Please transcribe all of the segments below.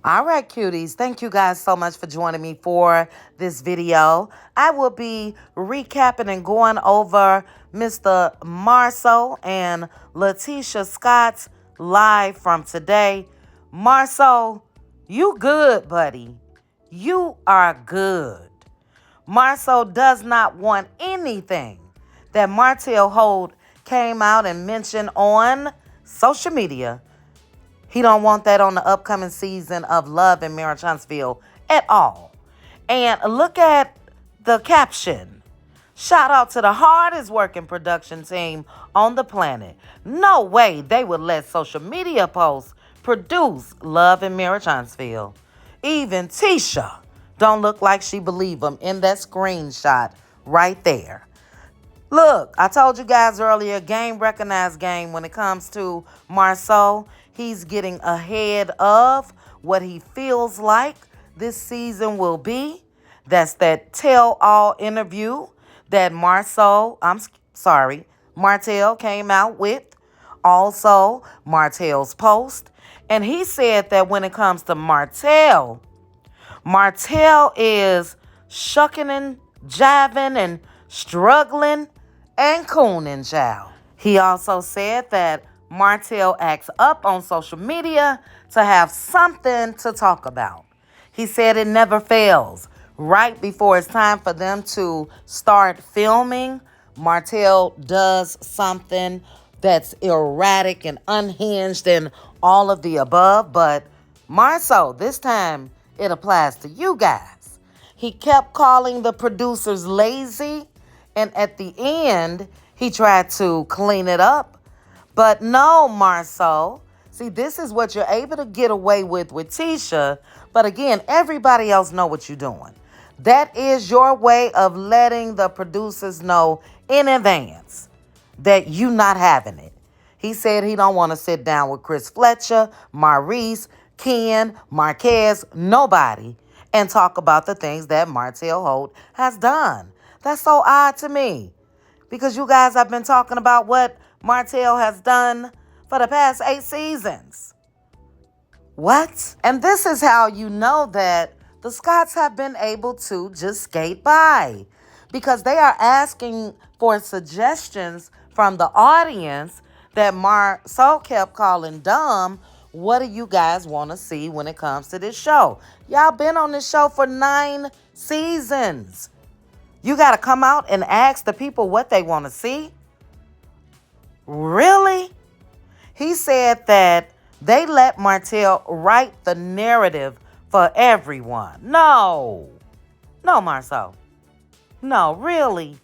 All right, cuties. Thank you guys so much for joining me for this video. I will be recapping and going over Mr. Marsua and Letitia Scott's live from today. Marsua, you good, buddy. You are good. Marsua does not want anything that Martell Holt came out and mentioned on social media. He don't want that on the upcoming season of Love and Marriage Huntsville at all. And look at the caption. Shout out to the hardest working production team on the planet. No way they would let social media posts produce Love and Marriage Huntsville. Even Tisha don't look like she believed them in that screenshot right there. Look, I told you guys earlier, game recognized game when it comes to Marsua. He's getting ahead of what he feels like this season will be. That's that tell-all interview that Martell came out with. Also, Martell's post. And he said that when it comes to Martell is shucking and jiving and struggling and cooning, child. He also said that Martell acts up on social media to have something to talk about. He said it never fails. Right before it's time for them to start filming, Martell does something that's erratic and unhinged and all of the above. But Marsua, this time it applies to you guys. He kept calling the producers lazy, and at the end, he tried to clean it up. But no, Marsua. See, this is what you're able to get away with Tisha. But again, everybody else know what you're doing. That is your way of letting the producers know in advance that you not having it. He said he don't want to sit down with Chris Fletcher, Maurice, Ken, Marquez, nobody, and talk about the things that Martell Holt has done. That's so odd to me. Because you guys have been talking about what Martell has done for the past 8 seasons. What? And this is how you know that the Scotts have been able to just skate by. Because they are asking for suggestions from the audience that Marsua kept calling dumb. What do you guys want to see when it comes to this show? Y'all been on this show for 9 seasons. You got to come out and ask the people what they want to see? Really? He said that they let Martell write the narrative for everyone. No, Marsua. No, really.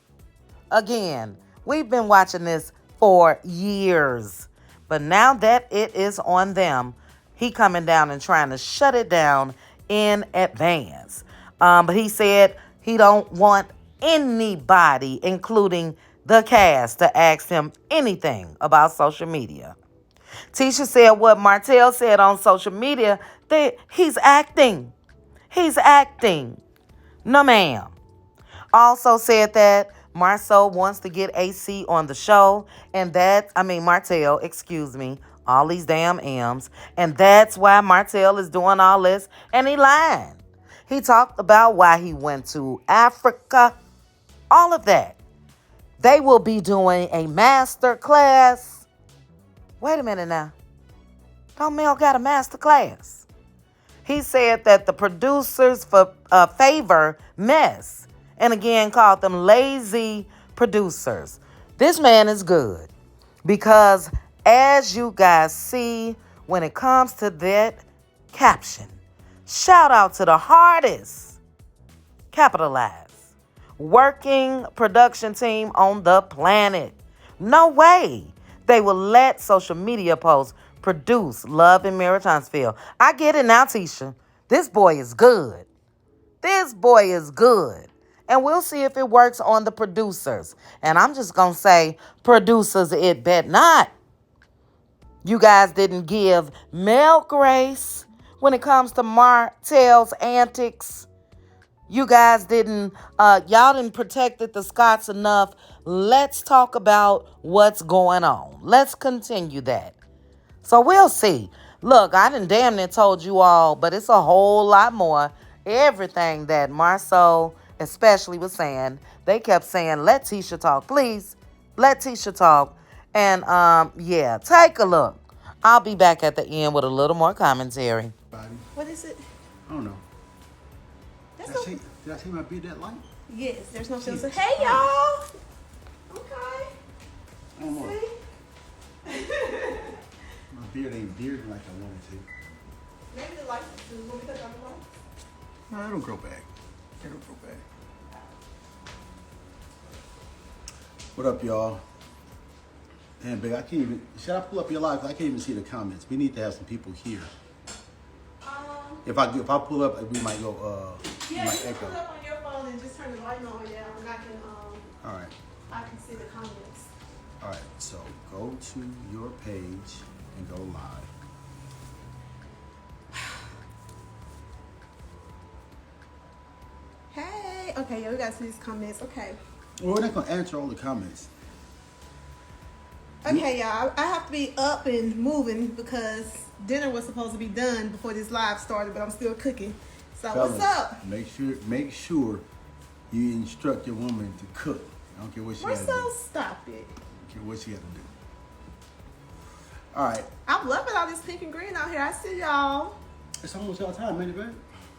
Again, we've been watching this for years. But now that it is on them, he coming down and trying to shut it down in advance. But he said he don't want anybody, including the cast, to ask him anything about social media. Tisha said what Martell said on social media, that he's acting. He's acting. No, ma'am. Also said that Marsua wants to get AC on the show, and Martell, all these damn M's, and that's why Martell is doing all this, and he lying. He talked about why he went to Africa, all of that. They will be doing a master class. Wait a minute now. Don't Mel got a master class? He said that the producers favor mess, and again called them lazy producers. This man is good because as you guys see, when it comes to that caption, shout out to the hardest, capitalized, working production team on the planet. No way they will let social media posts produce Love and Marriage Huntsville. I get it now, Tisha. This boy is good. This boy is good. And we'll see if it works on the producers. And I'm just going to say, producers, it bet not. You guys didn't give Mel grace when it comes to Martell's antics. You guys y'all didn't protect the Scotts enough. Let's talk about what's going on. Let's continue that. So we'll see. Look, I done damn near told you all, but it's a whole lot more. Everything that Marceau especially was saying, they kept saying, let Tisha talk, please. Let Tisha talk. And yeah, take a look. I'll be back at the end with a little more commentary. What is it? I don't know. Did I say my beard that light? Yes, there's no filter. Hey, y'all. Okay. I don't know. My beard ain't bearding like I wanted to. Maybe the lights will be cut on the lights. No, I don't grow back. I don't grow back. What up, y'all? Man, big, I can't even. Should I pull up your live? I can't even see the comments. We need to have some people here. If I pull up, we might go. Yeah, might you echo. pull up on your phone and just turn the light on down, and All right. I can see the comments. All right. So go to your page and go live. Hey. Okay, yeah, we got to see these comments. Okay. Well, we're not gonna answer all the comments. Okay, y'all. I have to be up and moving because dinner was supposed to be done before this live started, but I'm still cooking. So Fellas, what's up? Make sure you instruct your woman to cook. I don't care what she has to do. Marcel, stop it. I don't care what she has to do. All right. I'm loving all this pink and green out here. I see y'all. It's almost y'all time, ain't it, babe?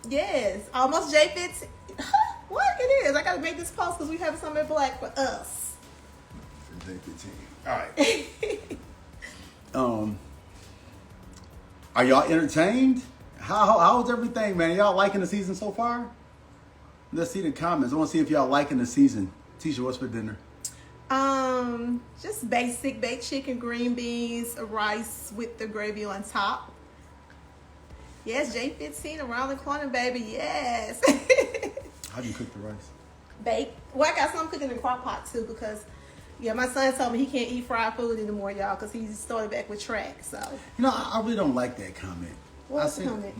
Yes, almost J-Fits. What it is? I gotta make this post because we have something black for us. All right. Are y'all entertained? How's everything, man? Y'all liking the season so far? Let's see the comments. I want to see if y'all liking the season. Tisha, what's for dinner? Just basic baked chicken, green beans, rice with the gravy on top. Yes, J15 around the corner, baby. Yes. How do you cook the rice? Bake. Well, I got some cooking in the crock pot too because, yeah, my son told me he can't eat fried food anymore, y'all, because he started back with track. So. You know, I really don't like that comment. What's the comment?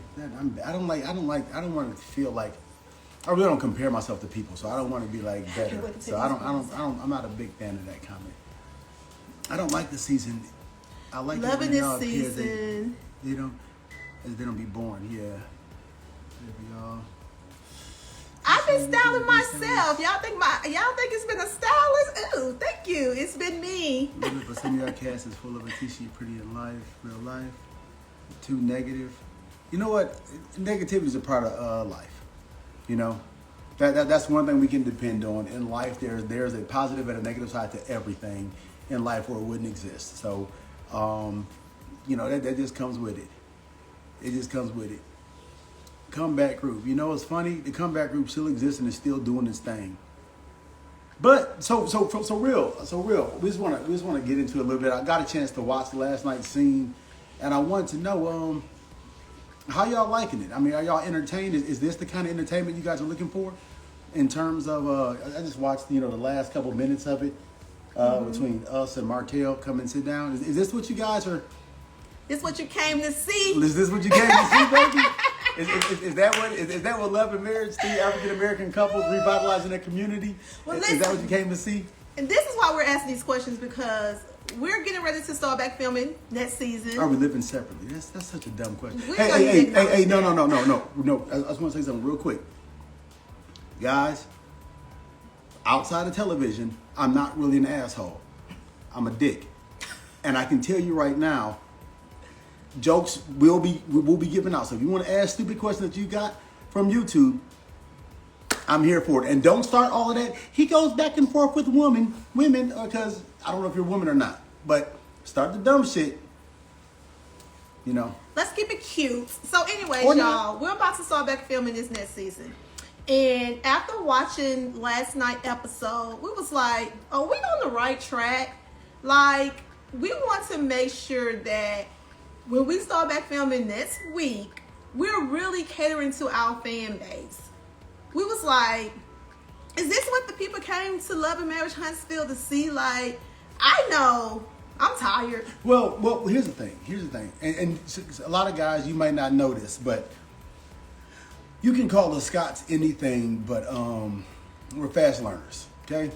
I don't want to feel like. I really don't compare myself to people, so I don't want to be like better. So I'm not a big fan of that comment. I don't like the season. I like loving this season. They don't be born. Yeah. Y'all. I've been styling myself. Y'all think it's been a stylist? Ooh, thank you. It's been me. But some of y'all cast is full of Atisha, pretty in life, real life. Too negative. You know what? Negativity is a part of life. You know, that's one thing we can depend on in life. There's a positive and a negative side to everything in life, or it wouldn't exist. So, you know, that just comes with it. It just comes with it. Comeback group. You know, it's funny. The comeback group still exists and is still doing its thing. But so real. We just want to get into it a little bit. I got a chance to watch last night's scene, and I wanted to know how y'all liking it. I mean, are y'all entertained? Is this the kind of entertainment you guys are looking for? In terms of, I just watched the last couple minutes of it between us and Martell. Come and sit down. Is this what you guys are? This what you came to see? Is this what you came to see, baby? Is that what Love and Marriage, the African American couples revitalizing their community? Well, is that what you came to see? And this is why we're asking these questions, because we're getting ready to start back filming next season. Are we living separately? That's such a dumb question. Hey, no. I just want to say something real quick. Guys, outside of television, I'm not really an asshole. I'm a dick. And I can tell you right now, jokes will be given out. So if you want to ask stupid questions that you got from YouTube, I'm here for it. And don't start all of that. He goes back and forth with women, because I don't know if you're a woman or not. But start the dumb shit, you know. Let's keep it cute. So anyways, y'all, we're about to start back filming this next season. And after watching last night's episode, we was like, are we on the right track? Like, we want to make sure that when we start back filming next week, we're really catering to our fan base. We was like, is this what the people came to Love and Marriage Huntsville to see? Like, I know, I'm tired. Well, here's the thing. And a lot of guys, you might not know this, but you can call the Scots anything, but we're fast learners, okay?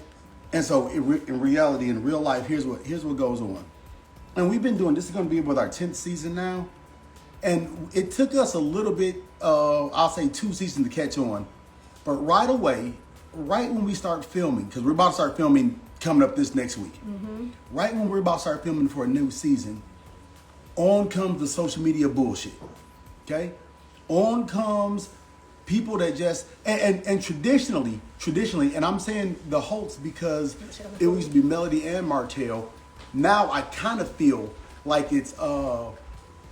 And so in reality, in real life, here's what goes on. And we've been doing, this is going to be with our 10th season now. And it took us a little bit, I'll say 2 seasons to catch on. But right away, right when we start filming, because we're about to start filming coming up this next week. Right when we're about to start filming for a new season, on comes the social media bullshit. Okay? On comes people that just, and traditionally, and I'm saying the Holtz because it used to be Melody and Martell. Now I kind of feel like it's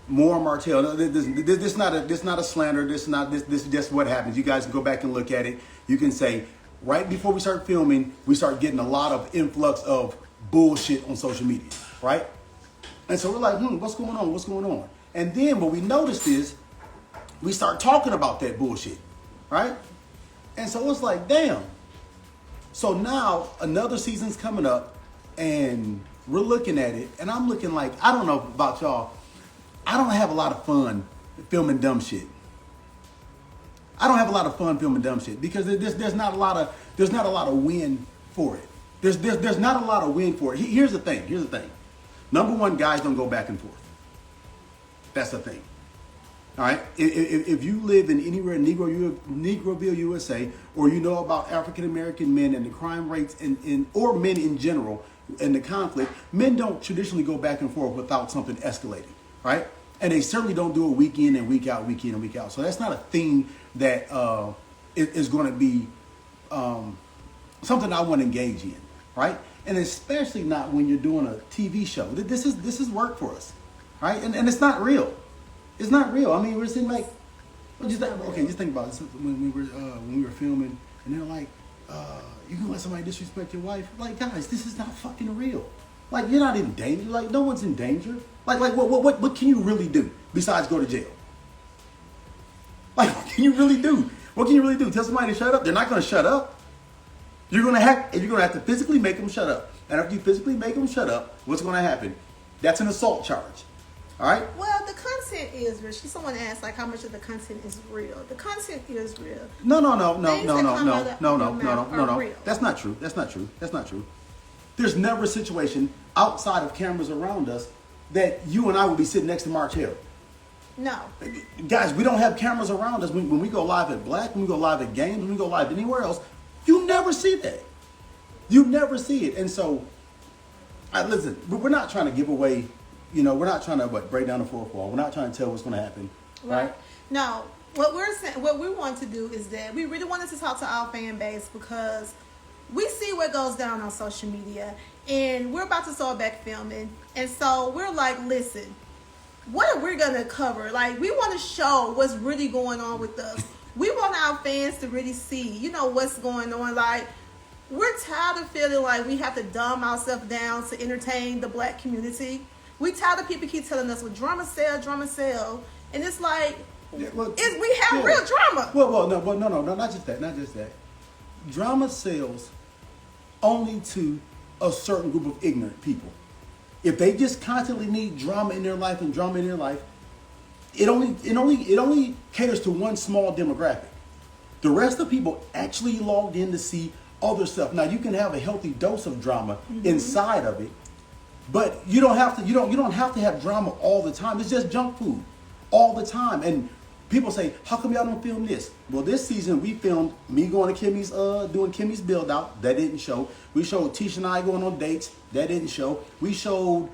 more Martell. No, this not a slander. This is just what happens. You guys can go back and look at it. You can say right before we start filming, we start getting a lot of influx of bullshit on social media, right? And so we're like, what's going on? What's going on? And then what we noticed is we start talking about that bullshit, right? And so it's like, damn. So now another season's coming up, and we're looking at it, and I'm looking like, I don't know about y'all, I don't have a lot of fun filming dumb shit. I don't have a lot of fun filming dumb shit because there's not a lot of win for it. There's not a lot of win for it. Here's the thing. Number one, guys don't go back and forth. That's the thing. All right. If you live in anywhere in Negroville, USA, or you know about African American men and the crime rates or men in general and the conflict, men don't traditionally go back and forth without something escalating, right? And they certainly don't do it week in and week out, week in and week out. So that's not a thing that is going to be something I want to engage in, right? And especially not when you're doing a TV show. This is work for us, right? And it's not real. It's not real. I mean, we're sitting like, just think about this when we were filming, and they're like, you can let somebody disrespect your wife. Like, guys, this is not fucking real. Like, you're not in danger. Like, no one's in danger. Like, what can you really do besides go to jail? Like, what can you really do? What can you really do? Tell somebody to shut up? They're not going to shut up. You're gonna have to physically make them shut up. And after you physically make them shut up, what's going to happen? That's an assault charge. All right? Well, the content is real. Someone asked, like, how much of the content is real? The content is real. No. Things that come out of your mouth are real. That's not true. There's never a situation outside of cameras around us that you and I would be sitting next to Martell. No. Guys, we don't have cameras around us. When we go live at Black, when we go live at games, when we go live anywhere else, you never see that. You never see it. And so, listen, we're not trying to give away, we're not trying to break down the fourth wall. We're not trying to tell what's going to happen. Right? No. What we want to do is that we really wanted to talk to our fan base because we see what goes down on social media, and we're about to start back filming. And so we're like, listen, what are we going to cover? Like, we want to show what's really going on with us. We want our fans to really see, what's going on. Like, we're tired of feeling like we have to dumb ourselves down to entertain the Black community. We tired of people keep telling us, well, drama sell. And it's like, we have real drama. No, not just that. Drama sells only to a certain group of ignorant people. If they just constantly need drama in their life, it only caters to one small demographic. The rest of people actually logged in to see other stuff. Now, you can have a healthy dose of drama inside of it, but you don't have to have drama all the time. It's just junk food all the time. And people say, how come y'all don't film this? Well, this season we filmed me going to Kimmy's, doing Kimmy's build out. That didn't show. We showed Tisha and I going on dates. That didn't show. We showed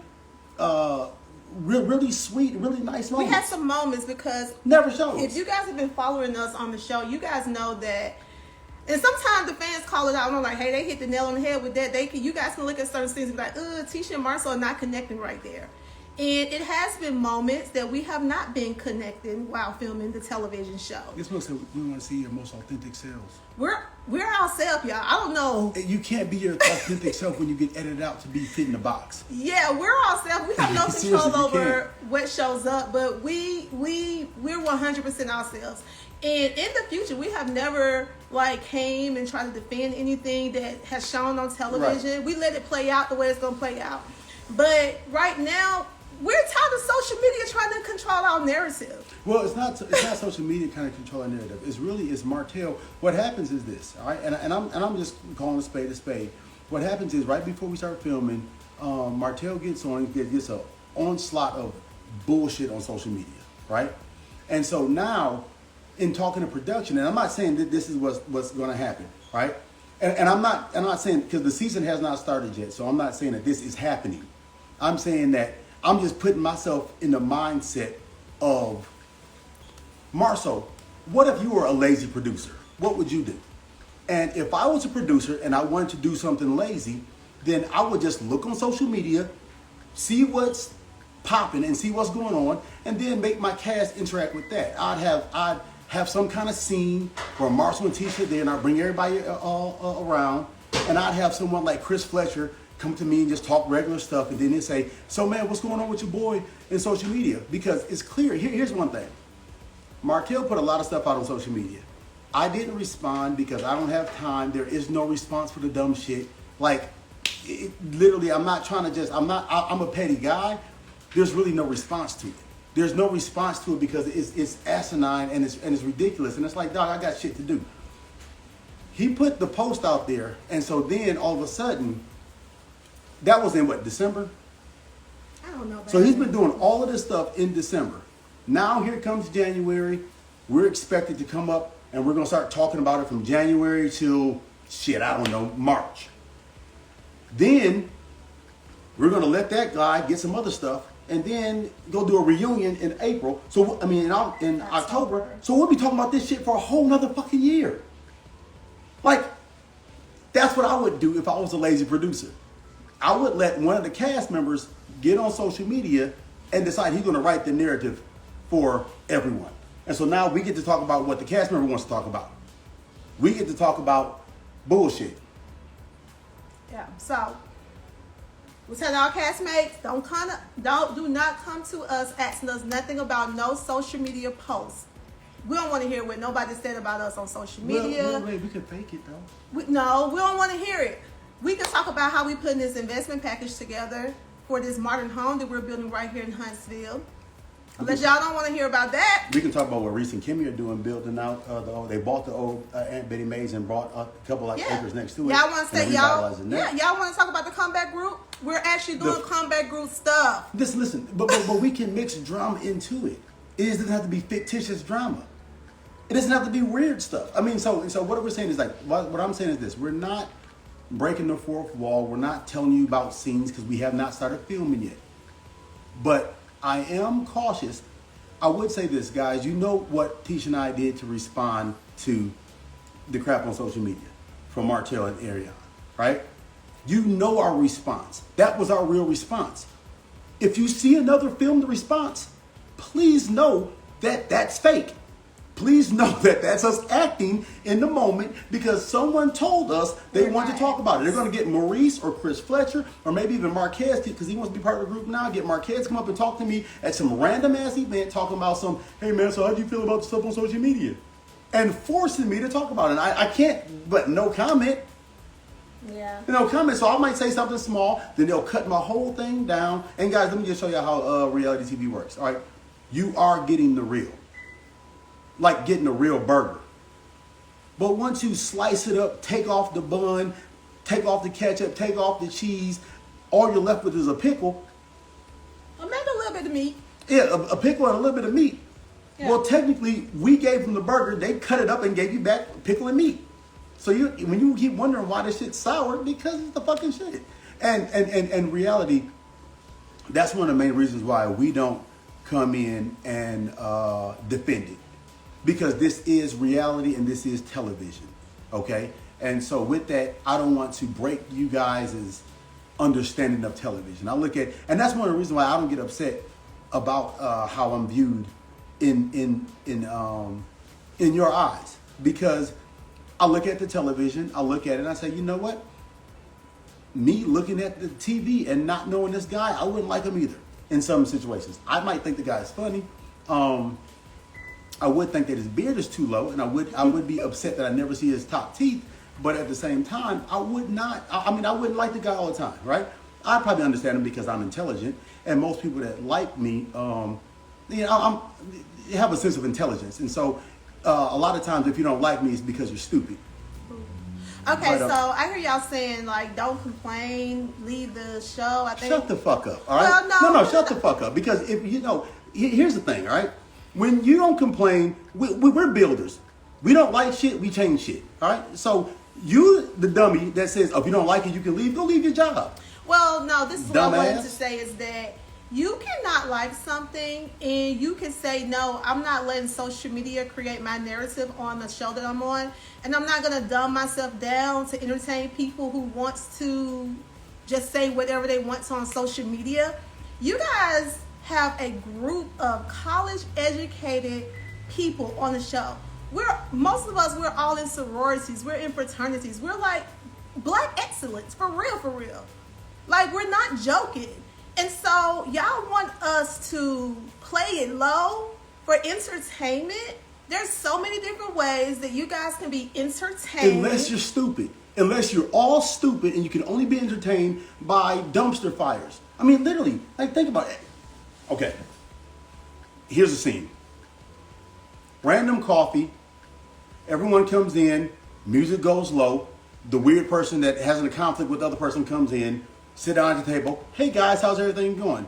really sweet, really nice moments. We had some moments because never shows. If you guys have been following us on the show, you guys know that. And sometimes the fans call it out and I'm like, hey, they hit the nail on the head with that. You guys can look at certain scenes and be like, Tisha and Marsua are not connecting right there. And it has been moments that we have not been connecting while filming the television show. This looks like we want to see your most authentic selves. We're ourselves, y'all. I don't know. You can't be your authentic self when you get edited out to be fit in a box. Yeah, we're ourselves. We have no control over what shows up, but we're 100% ourselves. And in the future, we have never came and tried to defend anything that has shown on television. Right. We let it play out the way it's gonna play out. But right now, we're tired of social media trying to control our narrative. Well, it's not social media trying to control our narrative. It's Martell. What happens is this, all right? And I'm just calling a spade. What happens is right before we start filming, Martell gets an onslaught of bullshit on social media. right? And so now, in talking to production, and I'm not saying that this is what's going to happen, right? And I'm not saying, because the season has not started yet, so I'm not saying that this is happening. I'm saying that I'm just putting myself in the mindset of, Marsua, what if you were a lazy producer? What would you do? And if I was a producer and I wanted to do something lazy, then I would just look on social media, see what's popping and see what's going on, and then make my cast interact with that. I'd have some kind of scene where Marsua and Tisha there, and I'd bring everybody all around, and I'd have someone like Chris Fletcher come to me and just talk regular stuff, and then they say, so man, what's going on with your boy in social media? Because it's clear, here's one thing. Martell put a lot of stuff out on social media. I didn't respond because I don't have time. There is no response for the dumb shit. Like, literally, I'm a petty guy. There's really no response to it. There's no response to it because it's asinine and it's ridiculous. And it's like, dog, I got shit to do. He put the post out there, and so then all of a sudden, that was in what, December? I don't know. So he's been doing all of this stuff in December. Now here comes January. We're expected to come up and we're going to start talking about it from January till, shit, I don't know, March. Then we're going to let that guy get some other stuff and then go do a reunion in April. So, I mean, in October. So we'll be talking about this shit for a whole nother fucking year. Like, that's what I would do if I was a lazy producer. I would let one of the cast members get on social media and decide he's going to write the narrative for everyone. And so now we get to talk about what the cast member wants to talk about. We get to talk about bullshit. Yeah. So we tell our castmates, do not come to us asking us nothing about no social media posts. We don't want to hear what nobody said about us on social media. Well, wait, we can fake it though. No, we don't want to hear it. We can talk about how we putting this investment package together for this modern home that we're building right here in Huntsville. Unless y'all don't want to hear about that. We can talk about what Reese and Kimmy are doing, building out they bought the old Aunt Betty Mays and brought a couple acres next to it. Y'all want to say y'all want to talk about the comeback group? We're actually doing comeback group stuff. Listen, but we can mix drama into it. It doesn't have to be fictitious drama. It doesn't have to be weird stuff. I mean, so what we're saying is like, what I'm saying is this: we're not breaking the fourth wall. We're not telling you about scenes because we have not started filming yet. But I am cautious. I would say this, guys. You know what Tisha and I did to respond to the crap on social media from Martell and Ariana, right? You know our response. That was our real response. If you see another filmed response, please know that that's fake. Please know that that's us acting in the moment because someone told us they want to talk about it. They're going to get Maurice or Chris Fletcher or maybe even Marquez because he wants to be part of the group now. Get Marquez come up and talk to me at some random ass event talking about some, hey man, so how do you feel about the stuff on social media? And forcing me to talk about it. And I can't, but no comment. Yeah. No comment. So I might say something small, then they'll cut my whole thing down. And guys, let me just show you how reality TV works. All right. You are getting the real. Like getting a real burger. But once you slice it up, take off the bun, take off the ketchup, take off the cheese, all you're left with is a pickle. Or maybe a little bit of meat. Yeah, a pickle and a little bit of meat. Yeah. Well, technically, we gave them the burger. They cut it up and gave you back pickle and meat. So when you keep wondering why this shit's sour, because it's the fucking shit. And reality, that's one of the main reasons why we don't come in and defend it. Because this is reality and this is television, okay? And so with that, I don't want to break you guys' understanding of television. I look at, and that's one of the reasons why I don't get upset about how I'm viewed in your eyes. Because I look at the television, I look at it and I say, you know what? Me looking at the TV and not knowing this guy, I wouldn't like him either in some situations. I might think the guy's funny. I would think that his beard is too low, and I would be upset that I never see his top teeth. But at the same time, I wouldn't like the guy all the time, right? I probably understand him because I'm intelligent, and most people that like me, they have a sense of intelligence, and so a lot of times if you don't like me, it's because you're stupid. Okay, so I hear y'all saying like, don't complain, leave the show. I think shut the fuck up, all right? Well, No, shut the fuck up because if you know, here's the thing, all right? When you don't complain, we're builders. We don't like shit, we change shit. All right? So you, the dummy that says, oh, if you don't like it, you can leave, go leave your job. Well, no, this is what I wanted Dumbass. to say is that you cannot like something and you can say, no, I'm not letting social media create my narrative on the show that I'm on. And I'm not going to dumb myself down to entertain people who wants to just say whatever they want to on social media. You guys have a group of college educated people on the show. Most of us, we're all in sororities, we're in fraternities, we're like black excellence, for real. Like, we're not joking. And so y'all want us to play it low for entertainment? There's so many different ways that you guys can be entertained. Unless you're stupid. Unless you're all stupid and you can only be entertained by dumpster fires. I mean, literally, like, think about it. Okay. Here's the scene. Random coffee. Everyone comes in. Music goes low. The weird person that has a conflict with the other person comes in. Sit down at the table. Hey guys, how's everything going?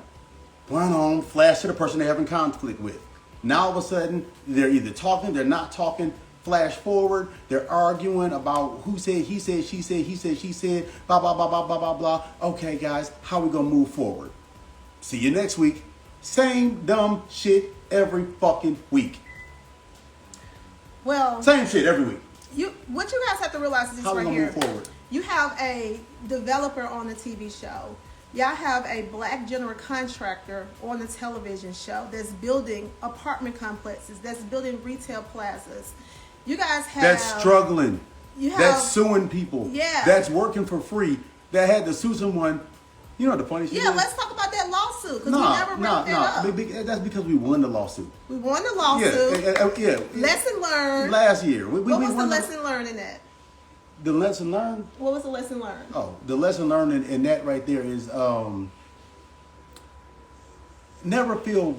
Run on, flash to the person they're having conflict with. Now all of a sudden, they're either talking, they're not talking. Flash forward, they're arguing about who said, he said, she said, he said, she said, blah, blah, blah, blah, blah, blah, blah. Okay, guys, how we gonna move forward? See you next week. Same dumb shit every fucking week. Well, same shit every week. What you guys have to realize is this how right we here. Move forward? You have a developer on the TV show. Y'all have a black general contractor on the television show that's building apartment complexes, that's building retail plazas. You guys have... That's struggling. You have, that's suing people. Yeah. That's working for free. That had to sue someone. You know the funny shit? Yeah, let's talk about that lawsuit, because we never brought that up. That's because we won the lawsuit. We won the lawsuit. Yeah. Lesson learned. Last year. What was the lesson learned in that? The lesson learned? What was the lesson learned? Oh, the lesson learned in that right there is never feel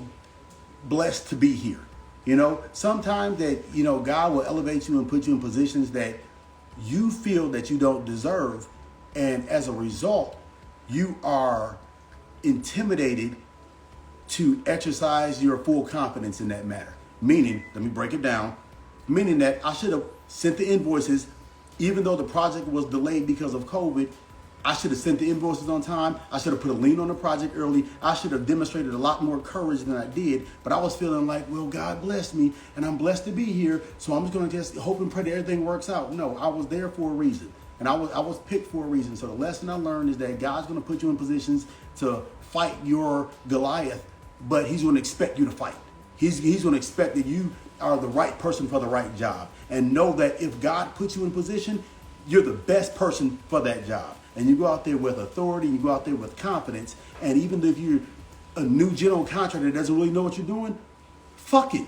blessed to be here. You know, sometimes that, you know, God will elevate you and put you in positions that you feel that you don't deserve. And as a result, you are intimidated to exercise your full confidence in that matter. Meaning, let me break it down, meaning that I should have sent the invoices, even though the project was delayed because of COVID. I should have sent the invoices on time. I should have put a lien on the project early. I should have demonstrated a lot more courage than I did. But I was feeling like, well, God blessed me and I'm blessed to be here. So I'm just going to just hope and pray that everything works out. No, I was there for a reason. And I was picked for a reason. So the lesson I learned is that God's going to put you in positions to fight your Goliath, but he's going to expect you to fight. He's going to expect that you are the right person for the right job. And know that if God puts you in position, you're the best person for that job. And you go out there with authority, you go out there with confidence. And even if you're a new general contractor that doesn't really know what you're doing, fuck it.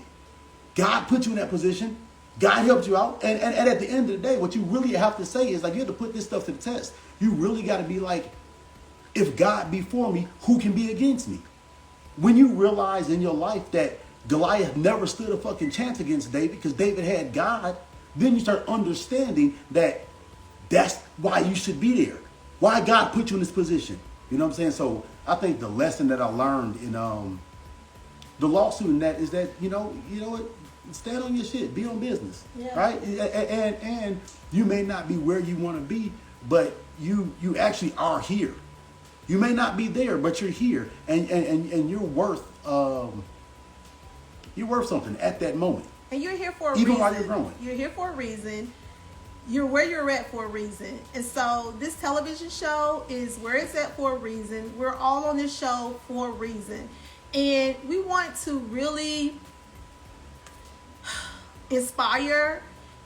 God put you in that position. God helped you out. And at the end of the day, what you really have to say is, like, you have to put this stuff to the test. You really got to be like, if God be for me, who can be against me? When you realize in your life that Goliath never stood a fucking chance against David because David had God, then you start understanding that that's why you should be there. Why God put you in this position. You know what I'm saying? So I think the lesson that I learned in the lawsuit in that is that, you know what? Stand on your shit. Be on business. Yeah. Right? And you may not be where you want to be, but you actually are here. You may not be there, but you're here. And you're worth something at that moment. And you're here for a reason. Even while you're growing. You're here for a reason. You're where you're at for a reason. And so this television show is where it's at for a reason. We're all on this show for a reason. And we want to really inspire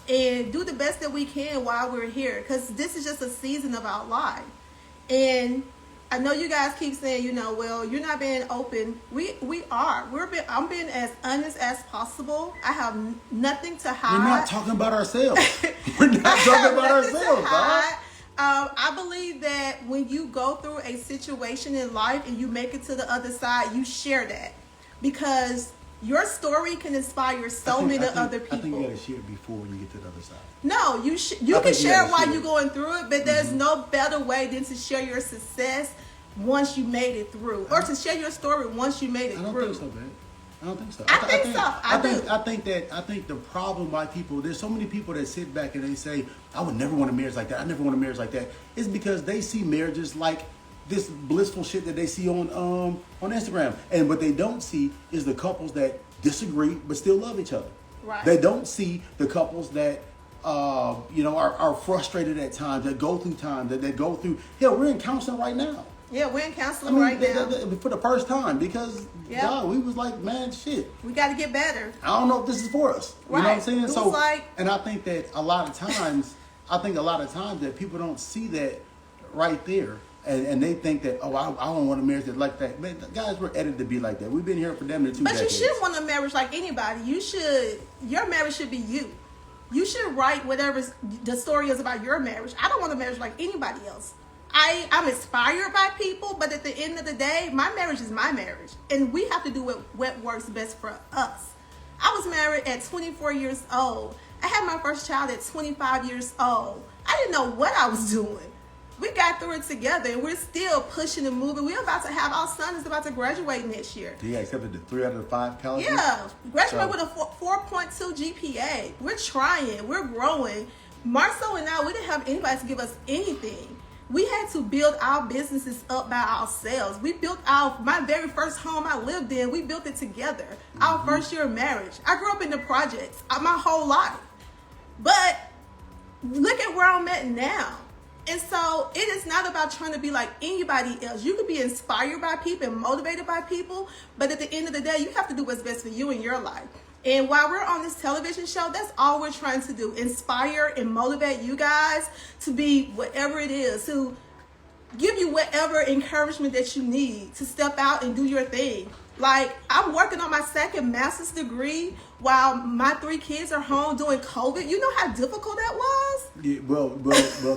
and do the best that we can while we're here. Because this is just a season of our life. And I know you guys keep saying, well, you're not being open. We are. I'm being as honest as possible. I have nothing to hide. We're not talking about ourselves. We're not talking about ourselves, huh? I believe that when you go through a situation in life and you make it to the other side, you share that. Because your story can inspire so many other people. I think you got to share it before when you get to the other side. No, you can share it while you're going through it, but there's no better way than to share your success once you made it through, or to share your story once you made it through. I don't think so, babe. I don't think so. I think the problem why people, there's so many people that sit back and they say, I would never want a marriage like that. I never want a marriage like that. It's because they see marriages like this blissful shit that they see on Instagram. And what they don't see is the couples that disagree but still love each other. Right. They don't see the couples that are frustrated at times, that go through times, that go through. Hell, we're in counseling right now. Yeah, we're in counseling right now. For the first time, because we was like, man, shit. We got to get better. I don't know if this is for us. Right. You know what I'm saying? It So, was like, and I think that a lot of times that people don't see that right there. And they think that, I don't want a marriage that's like that. Man, guys, we're edited to be like that. We've been here for them in 2 decades. But you shouldn't want a marriage like anybody. Your marriage should be you. You should write whatever the story is about your marriage. I don't want a marriage like anybody else. I'm inspired by people, but at the end of the day, my marriage is my marriage. And we have to do what works best for us. I was married at 24 years old. I had my first child at 25 years old. I didn't know what I was doing. We got through it together, and we're still pushing and moving. We're about to have, our son is about to graduate next year. He accepted the 3 out of 5 colleges? Yeah, graduate with a 4.2 GPA. We're trying. We're growing. Marsua and I, we didn't have anybody to give us anything. We had to build our businesses up by ourselves. We built my very first home I lived in, we built it together. Our first year of marriage. I grew up in the projects my whole life. But look at where I'm at now. And so it is not about trying to be like anybody else. You can be inspired by people and motivated by people, but at the end of the day, you have to do what's best for you in your life. And while we're on this television show, that's all we're trying to do. Inspire and motivate you guys to be whatever it is, to give you whatever encouragement that you need to step out and do your thing. Like, I'm working on my second master's degree while my 3 kids are home doing COVID. You know how difficult that was? Yeah, well,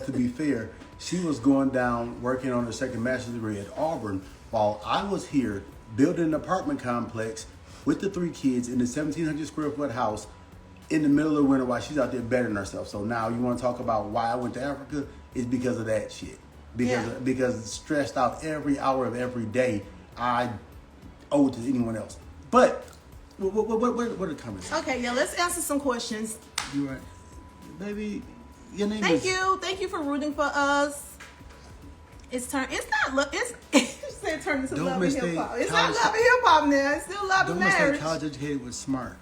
to be fair, she was going down working on her second master's degree at Auburn while I was here building an apartment complex with the 3 kids in the 1,700 square foot house in the middle of winter while she's out there bettering herself. So now you want to talk about why I went to Africa? It's because of that shit. Because stressed out every hour of every day, I owe it to anyone else. But what are the comments? Okay, let's answer some questions. You right, baby. Your name Thank you for rooting for us. It's turn into love and hip hop. It's not love and hip hop now. It's still love and marriage. Don't mistake college educated with smart.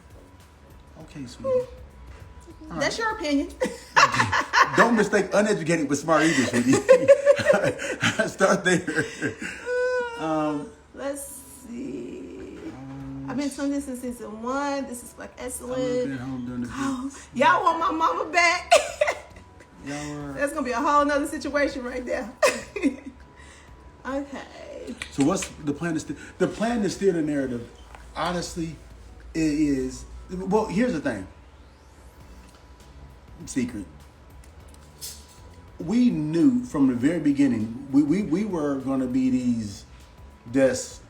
Okay, sweetie. That's your opinion. Don't mistake uneducated with smart either, sweetie. Start there. Let's see. I've been doing this since season 1. This is like excellent. Y'all want my mama back? That's gonna be a whole nother situation right there. Okay. So what's the plan? The plan to steer the narrative, honestly, is, well, here's the thing. Secret. We knew from the very beginning we were going to be these just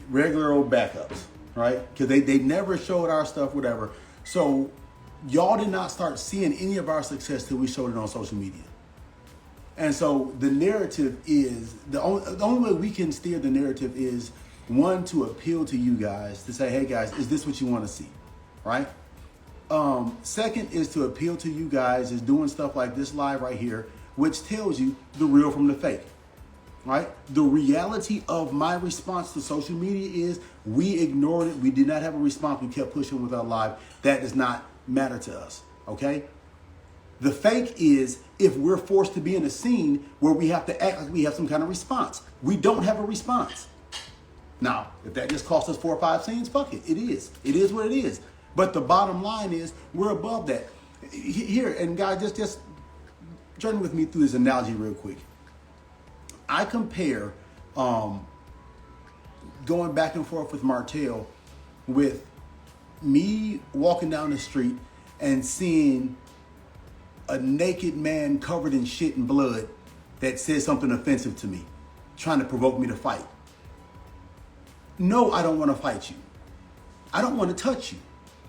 regular old backups, right? Because they never showed our stuff, whatever. So y'all did not start seeing any of our success till we showed it on social media. And so the narrative is, the only way we can steer the narrative is, one, to appeal to you guys, to say, hey guys, is this what you want to see, right? Second is to appeal to you guys is doing stuff like this live right here, which tells you the real from the fake, right? The reality of my response to social media is we ignored it. We did not have a response. We kept pushing with our live. That does not matter to us, okay? The fake is if we're forced to be in a scene where we have to act like we have some kind of response. We don't have a response. Now, if that just costs us 4 or 5 scenes, fuck it. It is. It is what it is. But the bottom line is we're above that. Here, and guys, just journey with me through this analogy real quick. I compare going back and forth with Martell with me walking down the street and seeing a naked man covered in shit and blood that says something offensive to me, trying to provoke me to fight. No, I don't want to fight you. I don't want to touch you.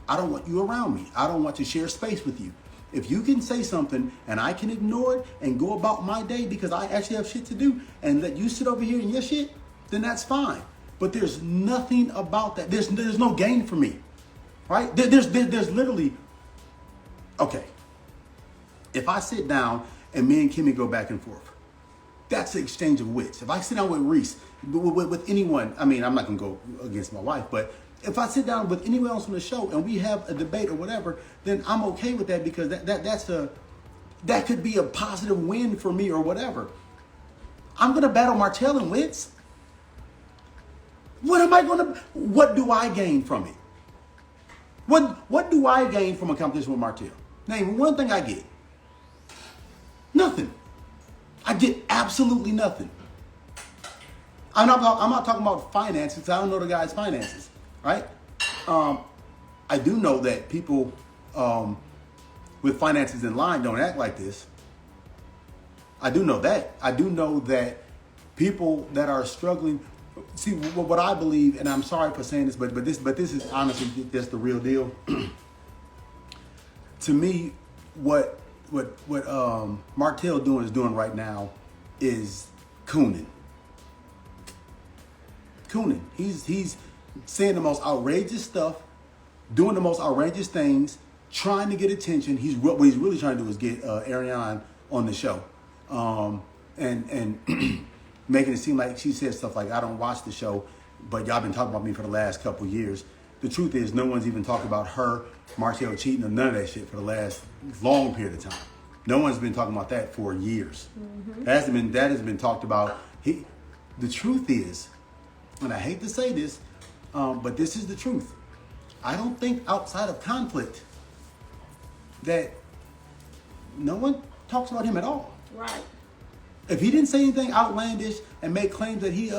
I don't want you around me. I don't want to share space with you. If you can say something and I can ignore it and go about my day because I actually have shit to do and let you sit over here in your shit, then that's fine. But there's nothing about that. There's no gain for me, right? There's literally, okay. If I sit down and me and Kimmy go back and forth, that's the exchange of wits. If I sit down with Reese, with anyone, I mean, I'm not gonna go against my wife, but if I sit down with anyone else on the show and we have a debate or whatever, then I'm okay with that because that could be a positive win for me or whatever. I'm gonna battle Martell in wits. What do I gain from it? What do I gain from a competition with Martell? Name one thing I get. Nothing. I get absolutely nothing. I'm not talking about finances because I don't know the guy's finances, right? I do know that people with finances in line don't act like this. I do know that. I do know that people that are struggling. See, what I believe, and I'm sorry for saying this, but this is honestly just the real deal. To me, what Martell is doing right now is cooning. He's saying the most outrageous stuff, doing the most outrageous things, trying to get attention. What he's really trying to do is get Ariane on the show, and making it seem like she said stuff like, I don't watch the show, but y'all been talking about me for the last couple years. The truth is, no one's even talked about her, Martell cheating, or none of that shit for the last long period of time. No one's been talking about that for years. Mm-hmm. That has been talked about. The truth is, and I hate to say this, but this is the truth. I don't think outside of conflict that no one talks about him at all. Right. If he didn't say anything outlandish and make claims that he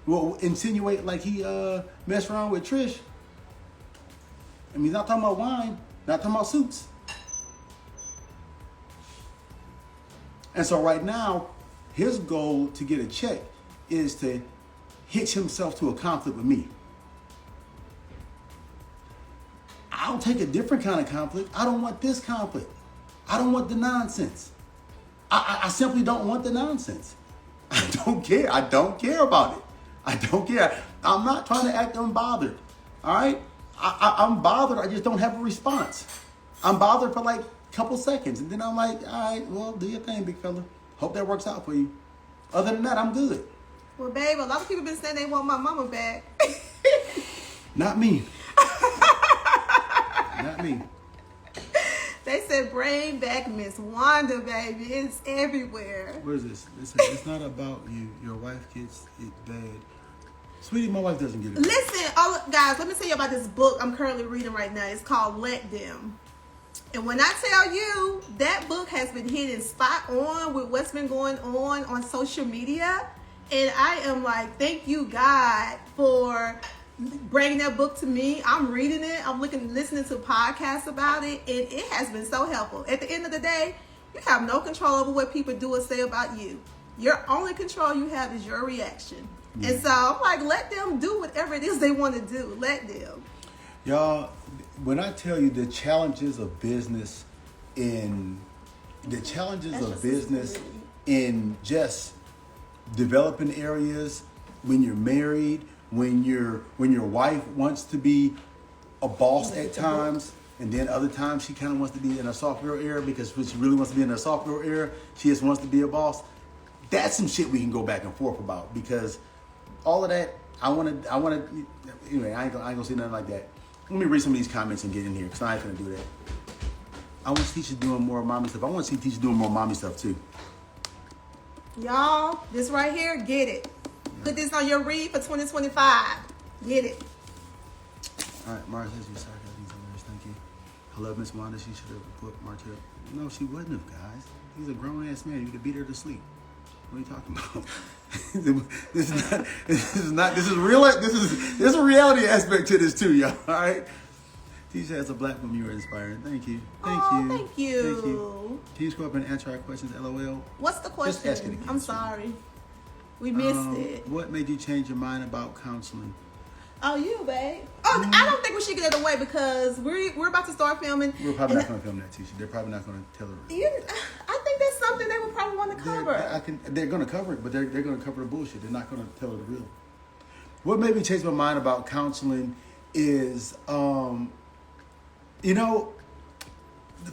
will insinuate like he messed around with Trish, I mean, he's not talking about wine, not talking about suits. And so right now, his goal to get a check is to hitch himself to a conflict with me. I'll take a different kind of conflict. I don't want this conflict. I don't want the nonsense. I simply don't want the nonsense. I don't care. I don't care about it. I don't care. I'm not trying to act unbothered. All right? I'm bothered. I just don't have a response. I'm bothered for like a couple seconds. And then I'm like, all right, well, do your thing, big fella. Hope that works out for you. Other than that, I'm good. Well, babe, a lot of people been saying they want my mama back. Not me. Not me. They said bring back Miss Wanda, baby. It's everywhere. Where is this? It's not about you. Your wife gets it bad. Sweetie, my wife doesn't get it bad. Listen, guys, let me tell you about this book I'm currently reading right now. It's called Let Them. And when I tell you, that book has been hitting spot on with what's been going on social media. And I am like, thank you, God, for bringing that book to me. I'm reading it. I'm listening to podcasts about it. And it has been so helpful. At the end of the day, you have no control over what people do or say about you. Your only control you have is your reaction. Yeah. And so I'm like, let them do whatever it is they want to do. Let them. Y'all, when I tell you the challenges of business in just developing areas, when you're married, when your wife wants to be a boss at times, and then other times she kind of wants to be in a soft girl era because when she really wants to be in a soft girl era, she just wants to be a boss. That's some shit we can go back and forth about, because all of that, I want to. Anyway, I ain't gonna say nothing like that. Let me read some of these comments and get in here, because I ain't gonna do that. I want to teach you doing more mommy stuff. I want to see teachers doing more mommy stuff too. Y'all, this right here, get it. Put this on your read for 2025. Get it. All right, Mars says you're sarcasm. Thank you. I love Miss Wanda. She should have put Martell. No, she wouldn't have, guys. He's a grown ass man. You could beat her to sleep. What are you talking about? This is a reality aspect to this too, y'all. All right. Tisha, as a black woman, you are inspiring. Thank you. Thank you. Can you scroll up and answer our questions? LOL. What's the question? Just ask it again. I'm sorry. We missed it. What made you change your mind about counseling? Oh, you, babe. Oh, I don't think we should get it away because we're about to start filming. We're probably not going to film that, Tisha. They're probably not going to tell her. I think that's something they would probably want to cover. They're going to cover it, but they're going to cover the bullshit. They're not going to tell her the real. what made me change my mind about counseling is,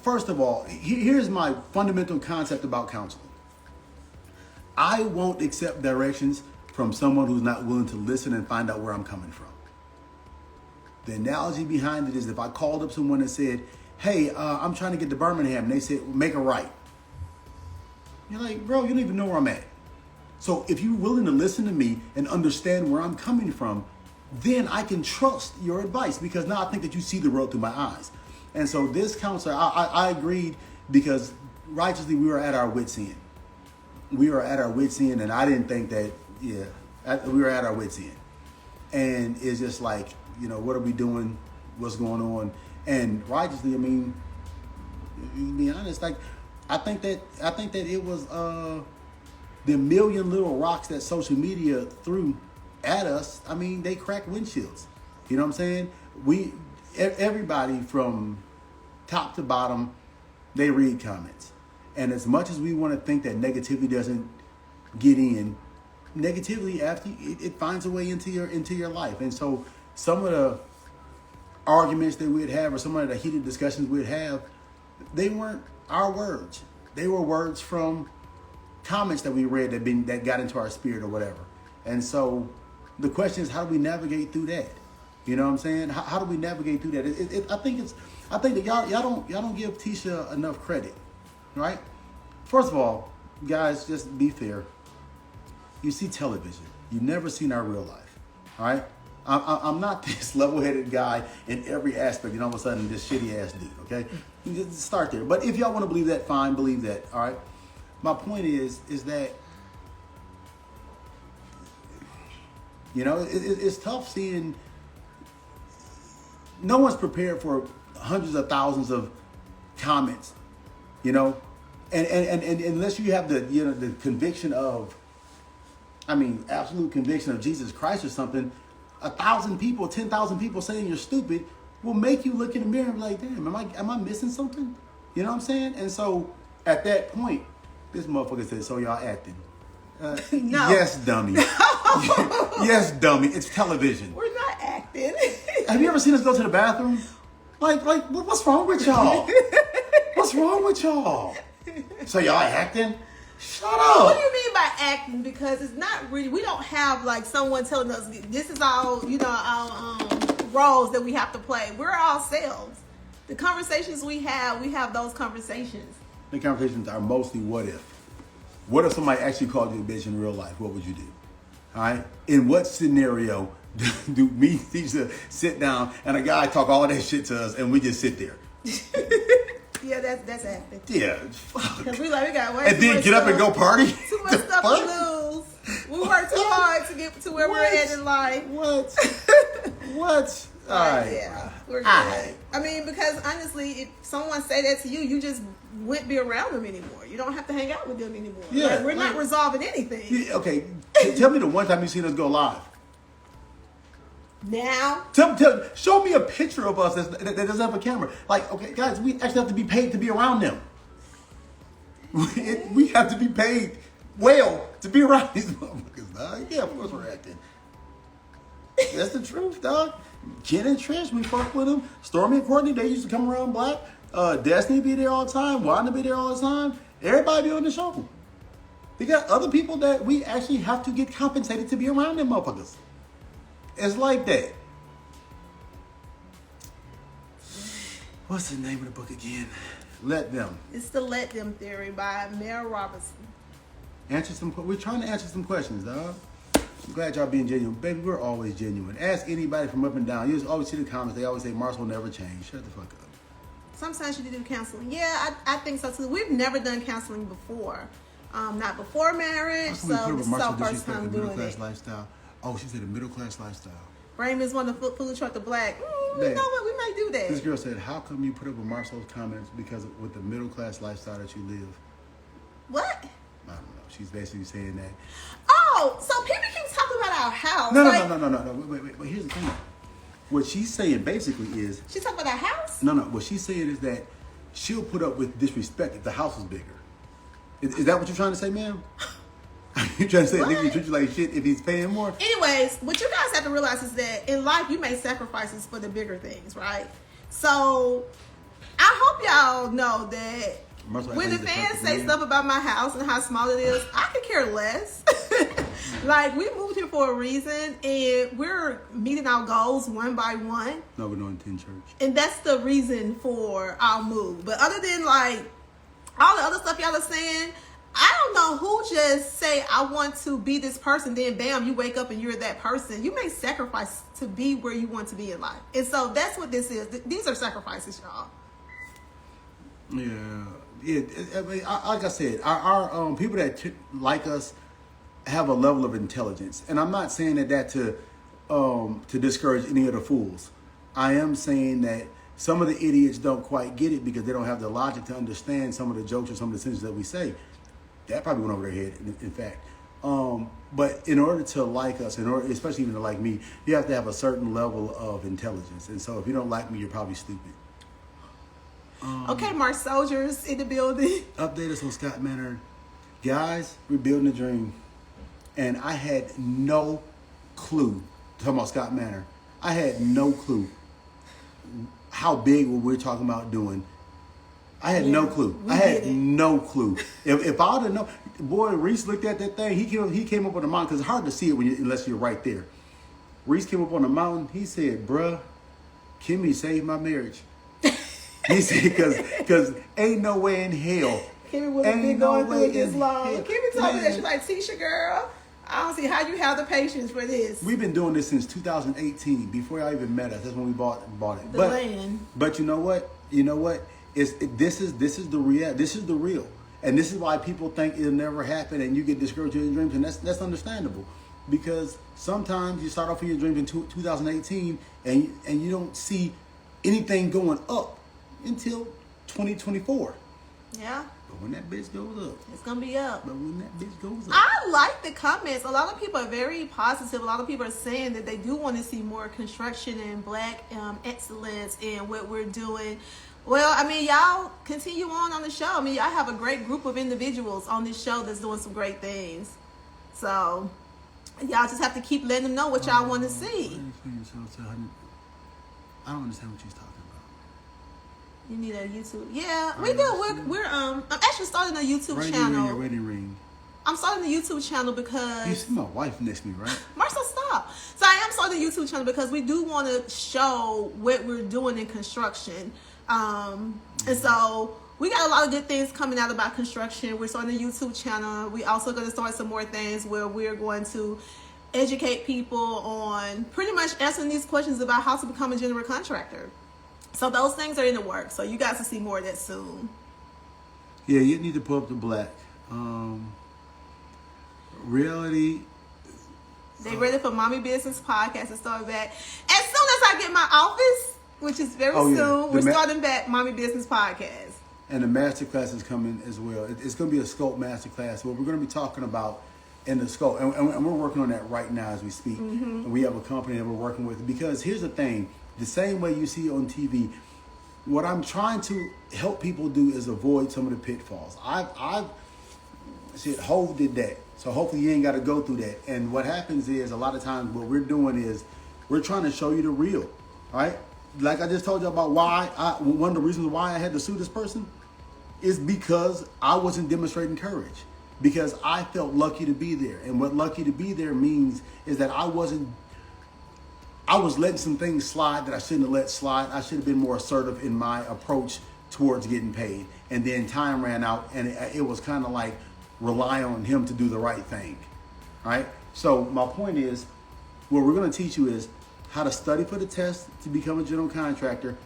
first of all, here's my fundamental concept about counseling. I won't accept directions from someone who's not willing to listen and find out where I'm coming from. The analogy behind it is if I called up someone and said, hey, I'm trying to get to Birmingham, and they said, make a right. You're like, bro, you don't even know where I'm at. So if you're willing to listen to me and understand where I'm coming from, then I can trust your advice, because now I think that you see the road through my eyes. And so this counselor, I agreed, because righteously we were at our wits' end. We were at our wits' end, and I didn't think that, we were at our wits' end. And it's just like, what are we doing? What's going on? And righteously, I mean, to be honest, like, I think that it was the million little rocks that social media threw at us. I mean, they cracked windshields. You know what I'm saying? Everybody from top to bottom, they read comments. And as much as we want to think that negativity doesn't get in, negativity after it finds a way into your life. And so some of the arguments that we'd have, or some of the heated discussions we'd have, they weren't our words. They were words from comments that we read that got into our spirit or whatever. And so the question is, how do we navigate through that? You know what I'm saying? How do we navigate through that? I think that y'all don't give Tisha enough credit, right? First of all, guys, just be fair. You see television. You've never seen our real life, all right? I'm not this level-headed guy in every aspect, and all of a sudden this shitty-ass dude, okay? You just start there. But if y'all want to believe that, fine, believe that, all right? My point is that, it's tough seeing, no one's prepared for hundreds of thousands of comments, and unless you have the conviction of, absolute conviction of Jesus Christ or something, 1,000 people, 10,000 people saying you're stupid will make you look in the mirror and be like, damn, am I missing something? You know what I'm saying? And so at that point, this motherfucker said, so y'all acting. No. Yes, dummy. No. Yes, dummy. It's television. We're not acting. Have you ever seen us go to the bathroom? Like, what's wrong with y'all? What's wrong with y'all? So y'all acting? Shut up. What do you mean by acting? Because it's not really, we don't have like someone telling us this is all, our roles that we have to play. We're ourselves. The conversations we have those conversations. The conversations are mostly what if. What if somebody actually called you a bitch in real life? What would you do? All right? In what scenario do me, Tisha, sit down and a guy talk all of that shit to us and we just sit there? Yeah, that's acting. Yeah, fuck. Because we got way and then get up and go party? Too much stuff to lose. We work too hard to get to where we're at in life. What? What? All right. Yeah, we're good. Because honestly, if someone say that to you, you just wouldn't be around them anymore. You don't have to hang out with them anymore. Yeah, we're not resolving anything. Yeah, okay, tell me the one time you seen us go live. Now, show me a picture of us that doesn't have a camera. Like, okay, guys, we actually have to be paid to be around them. We have to be paid well to be around these motherfuckers, dog. Yeah, of course we're acting. That's the truth, dog. Ken and Trish, we fuck with them. Stormy and Courtney, they used to come around Black. Destiny be there all the time. Wanda be there all the time. Everybody be on the show. They got other people that we actually have to get compensated to be around them motherfuckers. It's like that. What's the name of the book again? Let Them. It's the Let Them Theory by Mel Robertson. We're trying to answer some questions, dog. I'm glad y'all being genuine. Baby, we're always genuine. Ask anybody from up and down. You always see the comments. They always say Marsua will never change. Shut the fuck up. Sometimes you do counseling. Yeah, I think so too. We've never done counseling before. Not before marriage. So this is our first time doing it. Lifestyle. Oh, she said a middle class lifestyle. Raymond's one of the food truck the Black. You know what? We might do that. This girl said, how come you put up with Marceau's comments because with the middle class lifestyle that you live? What? I don't know. She's basically saying that. Oh, so people keep talking about our house. No. Wait. Here's the thing. What she's saying basically is... She's talking about our house? No. What she's saying is that she'll put up with disrespect if the house is bigger. Is that what you're trying to say, ma'am? You trying to say nigga treat you like shit if he's paying more? Anyways, what you guys have to realize is that in life you make sacrifices for the bigger things, right? So I hope y'all know that when the fans say stuff about my house and how small it is, I could care less. Like, we moved here for a reason, and we're meeting our goals one by one. No, we're doing 10 church. And that's the reason for our move. But other than, like, all the other stuff y'all are saying, I don't know who just say, I want to be this person, then bam, you wake up and you're that person. You make sacrifice to be where you want to be in life. And so that's what this is. These are sacrifices, y'all. Yeah. I mean, like I said, our people that like us have a level of intelligence, and I'm not saying that to discourage any of the fools. I am saying that some of the idiots don't quite get it because they don't have the logic to understand some of the jokes or some of the sentences that we say. That probably went over their head, in fact. But in order to like us, especially even to like me, you have to have a certain level of intelligence. And so if you don't like me, you're probably stupid. Okay, Mars soldiers in the building. Update us on Scott Manor. Guys, we're building a dream. And I had no clue, talking about Scott Manor, I had no clue how big what we're talking about doing. I had no clue. I had no clue. If I would have known, boy, Reese looked at that thing. He came up on the mountain, because it's hard to see it unless you're right there. Reese came up on the mountain. He said, bruh, Kimmy saved my marriage. He said, because ain't no way in hell. Kimmy would have been going through it this long. Kimmy told me that. She's like, Tisha, girl, I don't see how you have the patience for this. We've been doing this since 2018, before y'all even met us. That's when we bought it. The land. But you know what? This is the real. And this is why people think it'll never happen and you get discouraged in your dreams, and that's understandable. Because sometimes you start off with your dreams in 2018 and you don't see anything going up until 2024. Yeah. But when that bitch goes up, it's gonna be up. But when that bitch goes up, I like the comments. A lot of people are very positive. A lot of people are saying that they do want to see more construction and black excellence in what we're doing. Well, I mean, y'all continue on the show. I mean, y'all have a great group of individuals on this show that's doing some great things. So y'all just have to keep letting them know what y'all want to see. I don't understand what she's talking about. You need a YouTube. Yeah, we do. We're I'm actually starting a YouTube channel. Wedding ring. I'm starting a YouTube channel because you see my wife next to me, right? Marcel, stop. So I am starting a YouTube channel because we do want to show what we're doing in construction. And so we got a lot of good things coming out about construction. We're starting a YouTube channel. We also going to start some more things where we're going to educate people on pretty much answering these questions about how to become a general contractor. So those things are in the works. So you guys will see more of that soon. Yeah, you need to pull up the black. Reality. They ready for Mommy Business Podcast to start back. As soon as I get my office, which is very soon, we're starting back Mommy Business Podcast. And the masterclass is coming as well. It's going to be a scope masterclass where we're going to be talking about in the scope. And we're working on that right now as we speak. Mm-hmm. And we have a company that we're working with. Because here's the thing. The same way you see on TV, what I'm trying to help people do is avoid some of the pitfalls. I've said, Hov did that. So hopefully you ain't got to go through that. And what happens is a lot of times what we're doing is we're trying to show you the real, right? Like I just told you about one of the reasons why I had to sue this person is because I wasn't demonstrating courage, because I felt lucky to be there. And what lucky to be there means is that I was letting some things slide that I shouldn't have let slide. I should have been more assertive in my approach towards getting paid. And then time ran out and it was kind of like rely on him to do the right thing, right? So my point is, what we're going to teach you is how to study for the test to become a general contractor,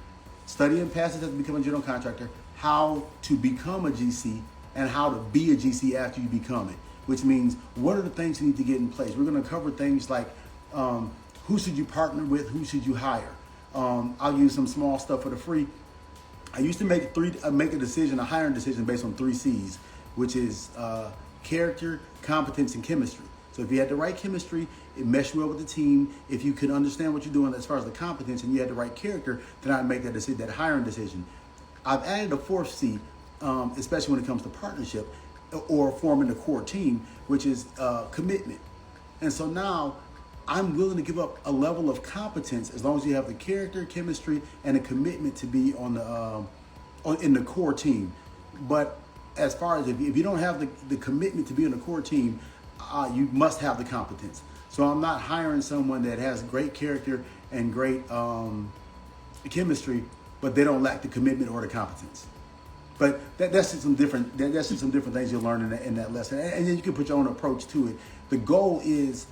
study and pass the test to become a general contractor, how to become a GC, and how to be a GC after you become it, which means what are the things you need to get in place. We're going to cover things like who should you partner with, who should you hire. I'll use some small stuff for the free. I used to make a hiring decision based on 3 C's, which is character, competence, and chemistry. So if you had the right chemistry, it meshed well with the team. If you could understand what you're doing as far as the competence and you had the right character, then I'd make that hiring decision. I've added a 4th C, especially when it comes to partnership. or forming the core team, which is commitment. And so now I'm willing to give up a level of competence as long as you have the character, chemistry, and a commitment to be on the in the core team. But as far as if you don't have the commitment to be on the core team, you must have the competence. So I'm not hiring someone that has great character and great chemistry, but they don't lack the commitment or the competence. But that's just some different things you'll learn in that lesson, and then you can put your own approach to it. The goal is,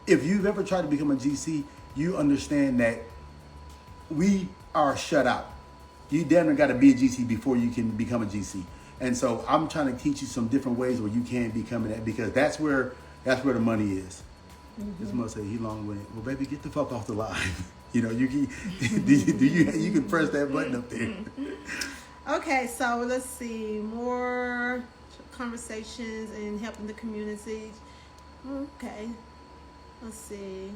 if you've ever tried to become a GC, you understand that we are shut out. You damn near got to be a GC before you can become a GC. And so I'm trying to teach you some different ways where you can become that, because that's where the money is. Mm-hmm. This must say he long-winded. Well, baby, get the fuck off the live. You know, you can press that button up there. Okay, so let's see, more conversations and helping the community. Okay, let's see.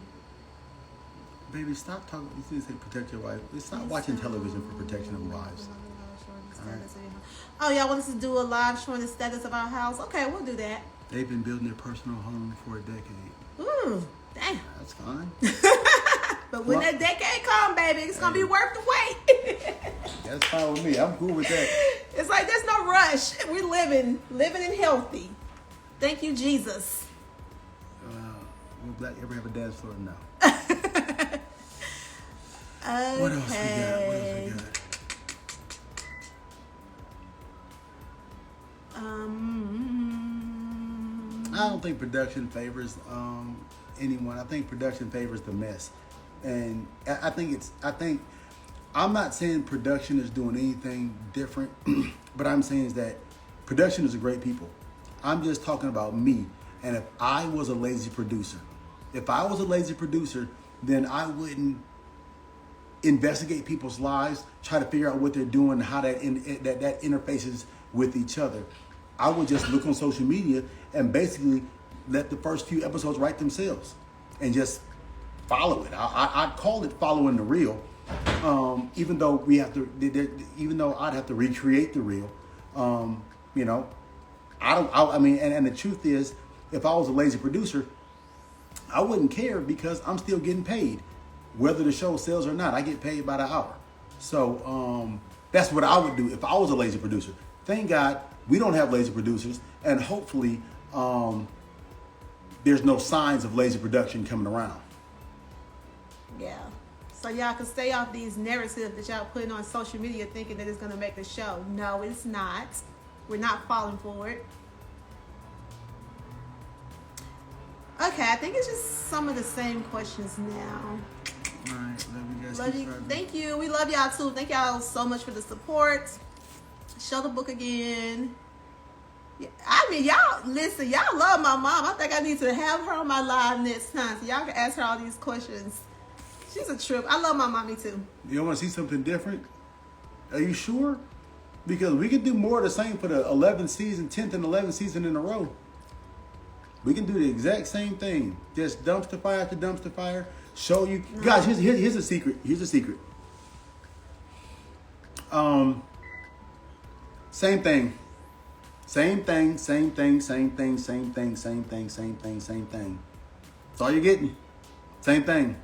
Baby, stop talking. You need to say protect your wife. Stop watching television for protection of wives. Right. Oh, y'all want us to do a live showing the status of our house? Okay, we'll do that. They've been building their personal home for a decade. Ooh, damn. That's fine. But when that decade come, baby, it's going to be worth the wait. That's fine with me. I'm cool with that. It's like there's no rush. We're living and healthy. Thank you, Jesus. Will Black ever have a dance floor? No. Okay. What else we got? I don't think production favors anyone. I think production favors the mess. And I think I'm not saying production is doing anything different, but I'm saying is that production is a great people. I'm just talking about me. And if I was a lazy producer, then I wouldn't investigate people's lives, try to figure out what they're doing, how that interfaces with each other. I would just look on social media and basically let the first few episodes write themselves and just follow it. I'd call it following the reel, even though I'd have to recreate the reel. You know, I mean, and the truth is, if I was a lazy producer, I wouldn't care because I'm still getting paid, whether the show sells or not. I get paid by the hour. So that's what I would do if I was a lazy producer. Thank God we don't have lazy producers, and hopefully there's no signs of lazy production coming around. Yeah. So y'all can stay off these narratives that y'all putting on social media thinking that it's going to make the show. No, it's not. We're not falling for it. Okay, I think it's just some of the same questions now. All right, love you guys. Love you. Thank you. We love y'all too. Thank y'all so much for the support. Show the book again. Yeah, I mean, y'all listen. Y'all love my mom. I think I need to have her on my live next time so y'all can ask her all these questions. She's a trip. I love my mommy too. You want to see something different? Are you sure? Because we can do more of the same for the 10th and 11th season in a row. We can do the exact same thing. Just dumpster fire after dumpster fire. Show you. No. Guys, here's a secret. Here's a secret. Same thing. Same thing. That's all you're getting. Same thing.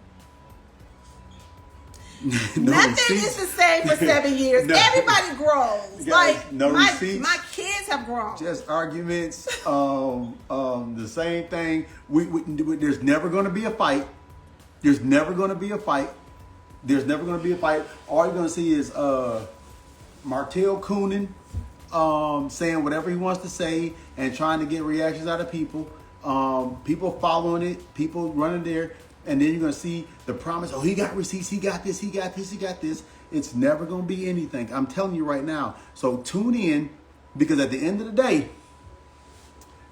No Nothing receipts. Is the same for 7 years. No. Everybody grows. Guys, like no my kids have grown. Just arguments. The same thing. We there's never going to be a fight. There's never going to be a fight. All you're going to see is Martell cooning, saying whatever he wants to say and trying to get reactions out of people. People following it. People running there. And then you're going to see the promise, oh, he got receipts, he got this. It's never going to be anything. I'm telling you right now. So tune in, because at the end of the day,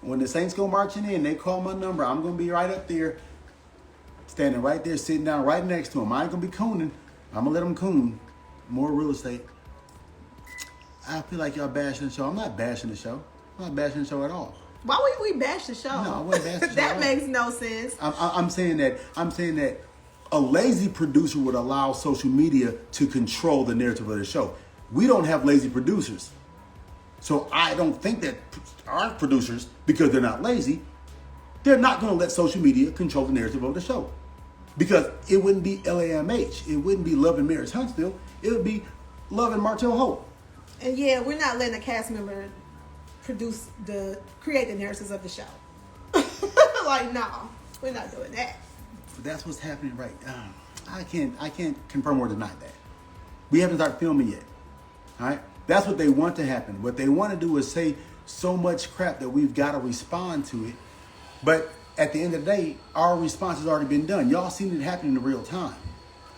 when the Saints go marching in, they call my number. I'm going to be right up there, standing right there, sitting down right next to him. I ain't going to be cooning. I'm going to let him coon. More real estate. I feel like y'all bashing the show. I'm not bashing the show. I'm not bashing the show at all. Why would we bash the show? No, I wouldn't bash the show. That makes no sense. I'm saying that a lazy producer would allow social media to control the narrative of the show. We don't have lazy producers. So I don't think that our producers, because they're not lazy, they're not going to let social media control the narrative of the show. Because it wouldn't be LAMH. It wouldn't be Love and Marriage Huntsville. It would be Love and Martell Hope. And yeah, we're not letting a cast member create the narratives of the show. Like, no, we're not doing that. But that's what's happening right now. I can't confirm or deny that. We haven't started filming yet. All right? That's what they want to happen. What they want to do is say so much crap that we've got to respond to it. But at the end of the day, our response has already been done. Y'all seen it happen in real time.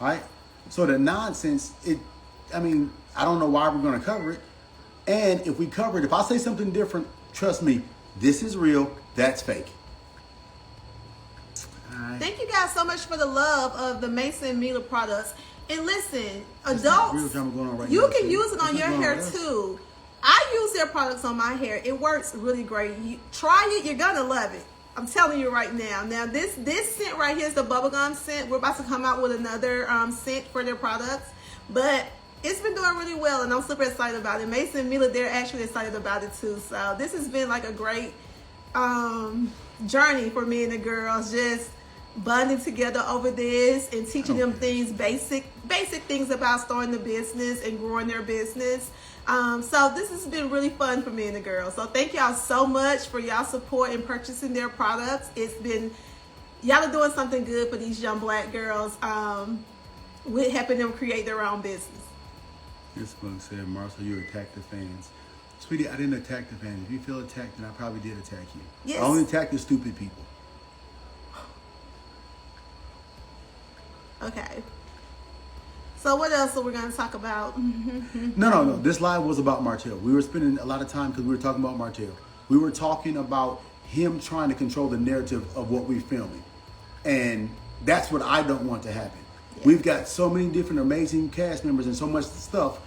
All right? So the nonsense, I don't know why we're going to cover it. And if we cover it, if I say something different, trust me, this is real, that's fake. Thank you guys so much for the love of the Mason Miller products. And listen, There's adults, real drama going on right you now, can too. use it on your hair too. I use their products on my hair. It works really great. Try it, you're gonna love it. I'm telling you right now. Now this scent right here is the bubblegum scent. We're about to come out with another scent for their products, but it's been doing really well, and I'm super excited about it. Mason Miller, they're actually excited about it too. So this has been like a great journey for me and the girls, just bonding together over this and teaching them things, basic things about starting the business and growing their business. So this has been really fun for me and the girls. So thank y'all so much for y'all support in purchasing their products. Y'all are doing something good for these young black girls with helping them create their own business. This one said, Marsua, you attacked the fans. Sweetie, I didn't attack the fans. If you feel attacked, then I probably did attack you. Yes. I only attacked the stupid people. Okay. So what else are we going to talk about? No. This live was about Martell. We were spending a lot of time because we were talking about Martell. We were talking about him trying to control the narrative of what we're filming. And that's what I don't want to happen. Yeah. We've got so many different amazing cast members and so much stuff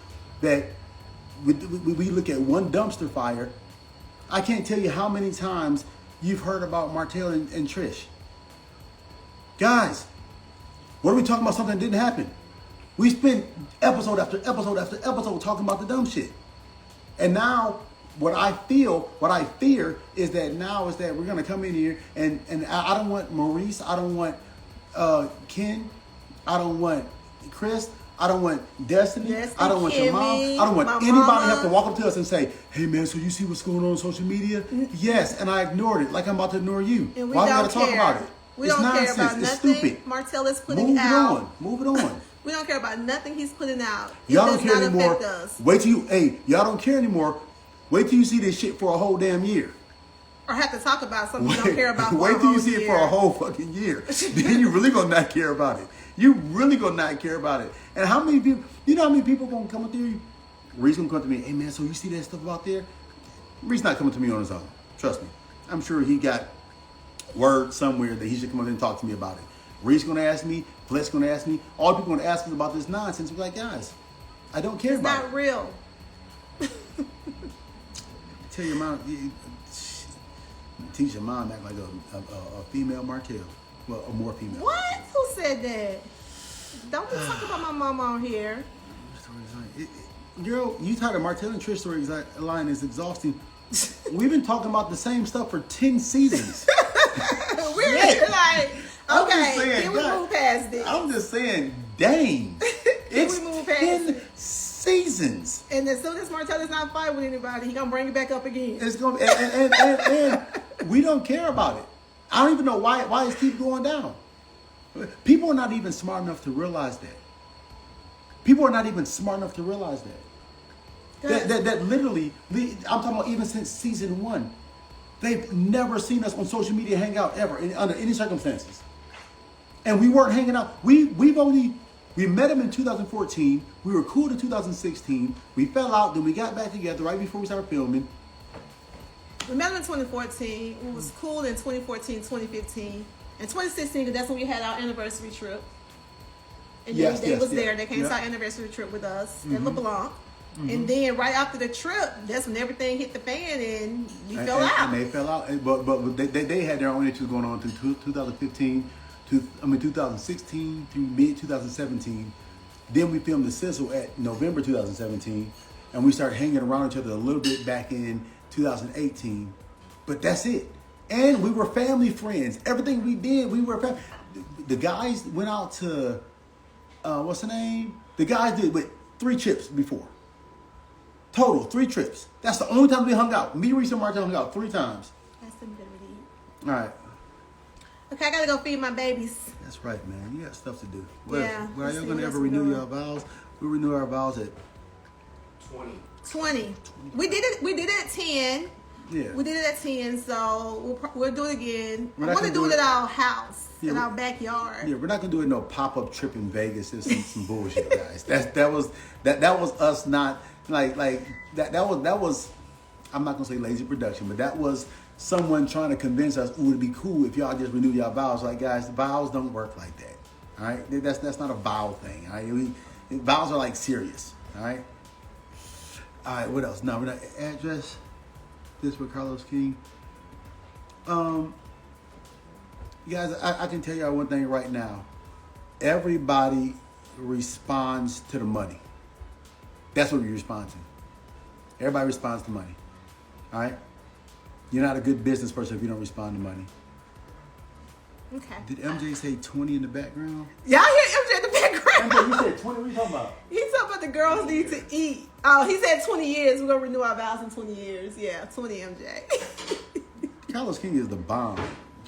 that we look at one dumpster fire. I can't tell you how many times you've heard about Martell and Trish. Guys, what are we talking about? Something that didn't happen. We spent episode after episode after episode talking about the dumb shit. And now what I fear is that we're going to come in here and I don't want Maurice, I don't want Ken, I don't want Chris, I don't want Destiny, I don't want your mom, I don't want anybody to have to walk up to us and say, hey man, so you see what's going on social media? Yes, and I ignored it like I'm about to ignore you. And we Why don't we gotta talk about it? We It's don't nonsense. care about It's nothing stupid. Martell is putting out. Move it on. We don't care about nothing he's putting out. It Y'all don't does care not anymore. affect us. Y'all don't care anymore. Wait till you see this shit for a whole damn year. Or have to talk about something you don't care about for Wait a till you whole see year. it for a whole fucking year. Then you really gonna not care about it. You really gonna not care about it. And how many people, you know how many people gonna come up to you? Reed's gonna come to me, hey man, so you see that stuff out there? Reed's not coming to me on his own. Trust me. I'm sure he got word somewhere that he should come up and talk to me about it. Reed's gonna ask me, Fletch's gonna ask me, all people gonna ask us about this nonsense. We're like, guys, I don't care about it. It's not real. Tell your mom, teach your mom act like a female Martell. Well, a more female. What? Who said that? Don't be talking about my mama on here. Girl, you tired of Martell and Trish story line is exhausting. We've been talking about the same stuff for 10 seasons. We're like, okay, can we move past this? I'm just saying, dang. It's we move past 10 seasons. And as soon as Martell is not fighting with anybody, he's gonna bring it back up again. It's gonna and we don't care about it. I don't even know why it keeps going down. People are not even smart enough to realize that. People are not even smart enough to realize that. That literally, I'm talking about even since season 1, they've never seen us on social media hang out ever under any circumstances. And we weren't hanging out. We met him in 2014. We were cool in 2016. We fell out. Then we got back together right before we started filming. We met him in 2014. It was cool in 2014, 2015. In 2016, because that's when we had our anniversary trip. And they was there. They came to our anniversary trip with us at LeBlanc. And then right after the trip, that's when everything hit the fan and we fell out. And they fell out. But they had their own issues going on through 2015, 2016 through mid 2017. Then we filmed the sizzle at November 2017. and we started hanging around each other a little bit back in 2018. But that's it. And we were family friends. Everything we did, we were family. The guys went out to, what's the name? The guys did with 3 trips before. Total, 3 trips. That's the only time we hung out. Me, Reese, and Martell hung out 3 times. That's some good read. All right. Okay, I gotta go feed my babies. That's right, man. You got stuff to do. Yeah. Well, are y'all going to ever renew your vows? We renew our vows at 20. We did it at 10. Yeah. We did it at 10, so we'll do it again. We're I not want to gonna do do it it- at our house, Yeah, in we- our backyard. Yeah, we're not gonna do it no pop-up trip in Vegas. It's some bullshit, guys. That was us not that was I'm not gonna say lazy production, but that was someone trying to convince us, ooh, it'd be cool if y'all just renew y'all vows. Like, guys, vows don't work like that. All right, that's not a vow thing. All right, vows are like serious. All right. All right. What else? No, we're not address. This with Carlos King. Guys, I can tell y'all one thing right now. Everybody responds to the money. That's what we respond to. Everybody responds to money. All right? You're not a good business person if you don't respond to money. Okay. Did MJ say 20 in the background? Y'all hear MJ in the background? MJ, you said 20? What are you talking about? He's talking about the girls need to eat. Oh, he said 20 years. We're going to renew our vows in 20 years. Yeah, 20 MJ. Carlos King is the bomb.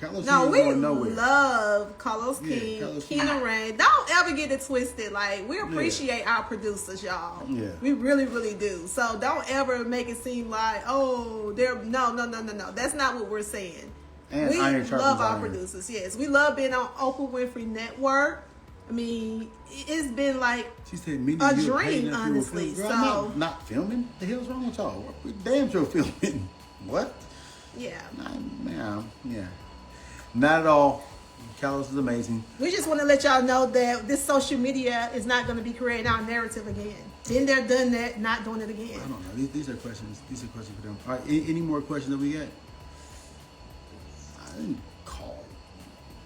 Carlos No, King we is going nowhere. love Carlos Yeah, King, Carlos Keena King. Rain. Don't ever get it twisted. Like, we appreciate our producers, y'all. Yeah. We really, really do. So don't ever make it seem like, oh, they're no. That's not what we're saying. And we iron sharpens love our iron. producers. Yes, we love being on Oprah Winfrey Network. I mean, it's been like She said, "Me a and you dream, paid enough for a honestly. film." Girl, So I'm not filming. The hell's wrong with y'all? We damn sure filming. What? yeah, Yeah. Not at all. Carlos is amazing. we just want to let y'all know that this social media is not going to be creating our narrative again. Been there, done that, not doing it again. I don't know. These are questions. These are questions for them. All right. Any more questions that we got? I didn't call.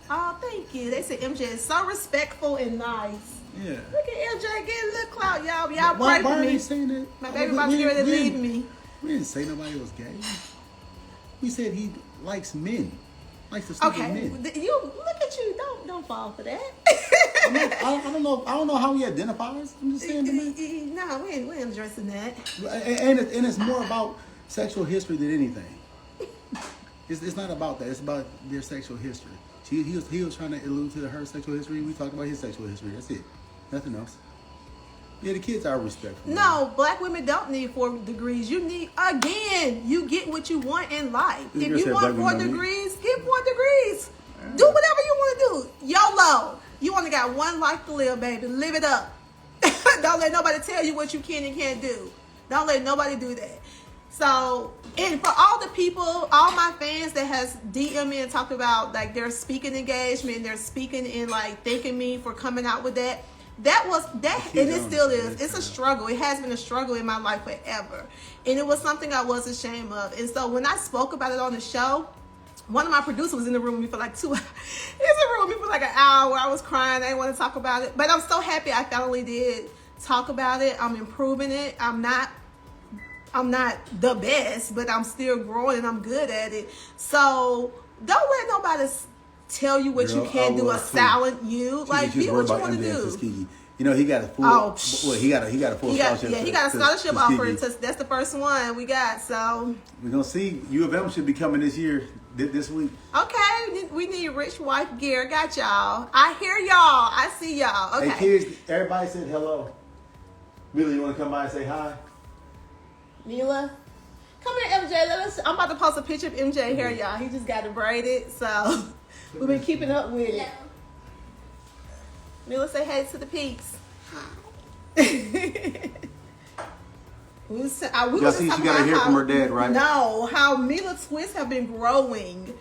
Oh, thank you. They said MJ is so respectful and nice. Yeah. Look at MJ getting a little clout, y'all. Y'all Why pray for are they me. saying that? My baby about to get ready to leave me. We didn't say nobody was gay. We said he likes men. Likes to sleep with Okay, men. you look at you. Don't fall for that. I don't know. I don't know how he identifies. I'm just saying to me. No, we ain't addressing that. And it's more about sexual history than anything. It's not about that. It's about their sexual history. He was trying to allude to her sexual history. We talked about his sexual history. That's it. Nothing else. Yeah, the kids are respectful. No, black women don't need 4 degrees. You need, again, you get what you want in life. This If girl you said want black 4 women don't degrees, get 4 degrees. Do whatever you want to do. YOLO. You only got one life to live, baby. Live it up. Don't let nobody tell you what you can and can't do. Don't let nobody do that. So, and for all the people, all my fans that has DM'd me and talked about like their speaking engagement, their speaking and like thanking me for coming out with that. That was that, and it still is. It's a struggle. It has been a struggle in my life forever, and it was something I was ashamed of. And so when I spoke about it on the show, one of my producers was in the room with me for like 2 hours. He was in the room with me for like an hour. I was crying. I didn't want to talk about it, but I'm so happy I finally did talk about it. I'm improving it. I'm not the best, but I'm still growing and I'm good at it. So don't let nobody tell you what Girl, you can't I do or was too. silent you. Like, She was do worried what you about want to MJ and do. Tuskegee. You know, he got a full. Oh, well, he got a full scholarship. He got a scholarship to offer. Tuskegee. That's the first one we got. So We're gonna see. U of M should be coming this year, this week. okay, we need rich wife gear. Got y'all. I hear y'all. I see y'all. Okay. Hey kids, everybody said hello. Mila, you want to come by and say hi? Mila, come here, MJ. I'm about to post a picture of MJ hair, y'all. He just got it braided, so we've been keeping up with it. Mila, say hey to the peeps. Y'all see, she got a hair from her dad, right? No, how Mila twists have been growing.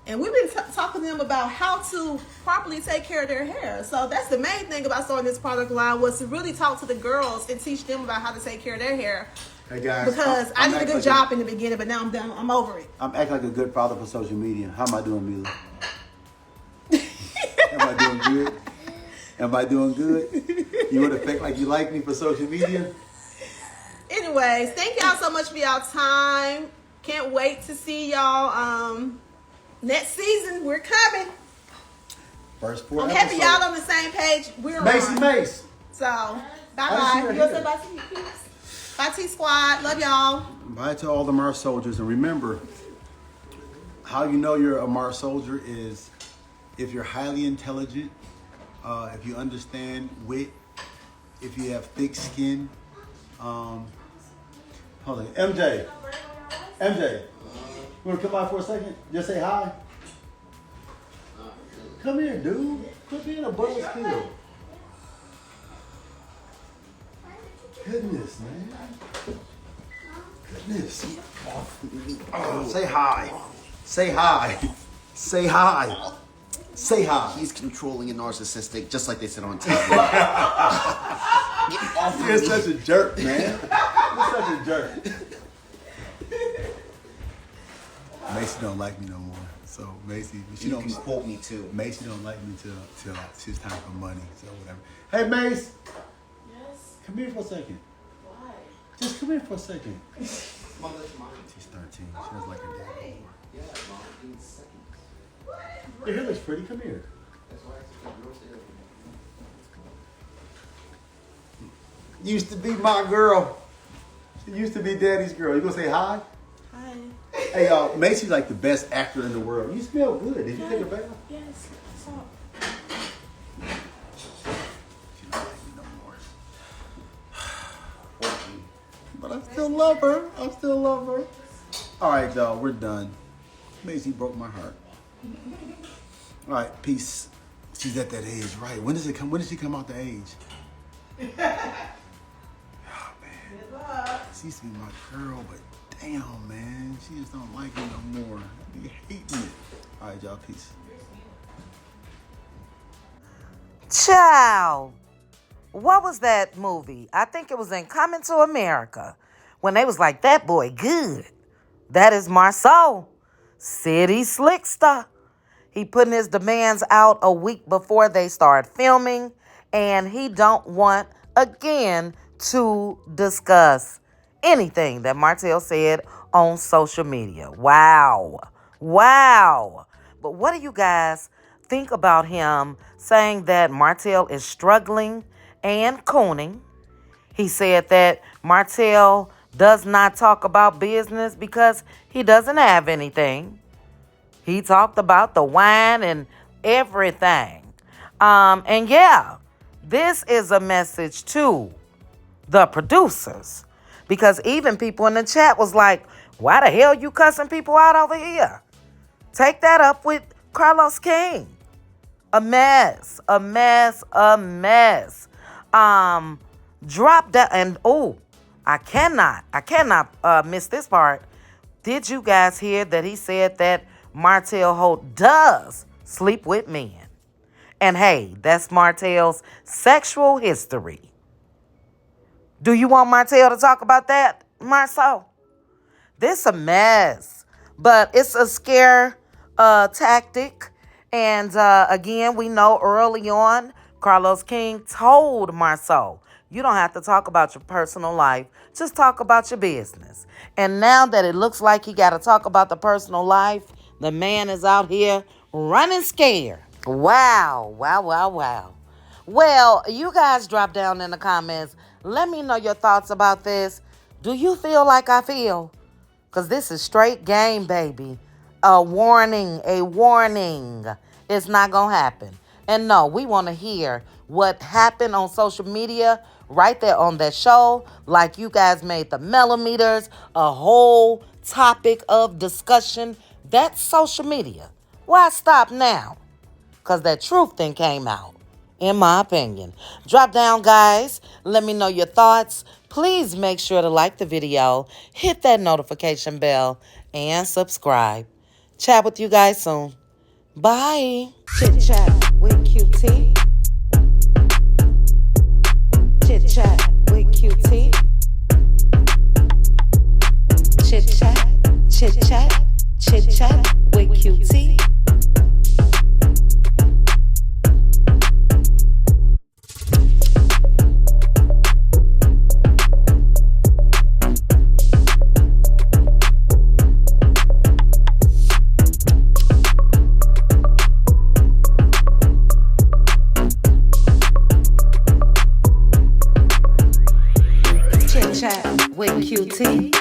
And we've been talking to them about how to properly take care of their hair. So that's the main thing about starting this product line, was to really talk to the girls and teach them about how to take care of their hair. Hey guys, Because I did a good job in the beginning, but now I'm done. I'm over it. I'm acting like a good father for social media. How am I doing, Mila? Am I doing good? Am I doing good? You want to think like you like me for social media? Anyway, anyways, thank y'all so much for y'all time. Can't wait to see y'all next season. We're coming. First 4 I'm episodes. happy y'all on the same page. We're Macy on. Mace. So, bye-bye. You gonna say bye to me, please? Bye, T-Squad. Love y'all. Bye to all the Mars soldiers. And remember, how you know you're a Mars soldier is if you're highly intelligent, if you understand wit, if you have thick skin. Hold on. MJ, you want to come by for a second? Just say hi. Come here, dude. Quit being a buzzkill. Goodness, man. Goodness. Oh, say hi. Say hi. Say hi. Say hi. He's controlling and narcissistic, just like they said on TV. You're such a jerk, man. You're such a jerk. Macy don't like me no more. So Macy, she don't quote me too. Macy don't like me till it's time for money. So whatever. Hey Mace. Yes. Come here for a second. Why? Just come here for a second. Mom, that's mine. She's 13. She doesn't like her dad anymore. Yeah, Mom, give me seconds. Your hair looks pretty. Come here. That's why I took a real estate. Used to be my girl. She used to be daddy's girl. You gonna say hi? Hi. Hey y'all, Macy's like the best actor in the world. You smell good. Did you take a bath? Yes. So, She don't like me no more. But I still love her. I still love her. All right, y'all, we're done. Macy broke my heart. All right, peace. She's at that age, right? When does it come? When does she come out the age? Oh man, she used to be my girl, but damn, man, she just don't like me no more. I be hating it. All right, y'all, peace. Child, what was that movie? I think it was in Coming to America when they was like, that boy good. That is Marsua, city slickster. He putting his demands out a week before they start filming, and he don't want, again, to discuss anything that Martell said on social media. Wow. But what do you guys think about him saying that Martell is struggling and cooning? He said that Martell does not talk about business because he doesn't have anything. He talked about the wine and everything. And yeah, this is a message to the producers, because even people in the chat was like, why the hell you cussing people out over here? Take that up with Carlos King. A mess. Drop that. And I cannot miss this part. Did you guys hear that he said that Martell Holt does sleep with men? And hey, that's Martell's sexual history. Do you want Martell to talk about that, Marsua? This a mess, but it's a scare tactic. And again, we know early on, Carlos King told Marsua, you don't have to talk about your personal life. Just talk about your business. And now that it looks like he got to talk about the personal life, the man is out here running scared. Wow. Well, you guys drop down in the comments. Let me know your thoughts about this. Do you feel like I feel? Because this is straight game, baby. A warning. It's not going to happen. And no, we want to hear what happened on social media right there on that show. Like you guys made the Melometers a whole topic of discussion. That's social media. Why stop now? Because that truth thing came out, in my opinion. Drop down, guys. Let me know your thoughts. Please make sure to like the video, hit that notification bell, and subscribe. Chat with you guys soon. Bye. Chit chat with QT. Chit chat with QT. Chit chat with QT. Chit-chat with QT.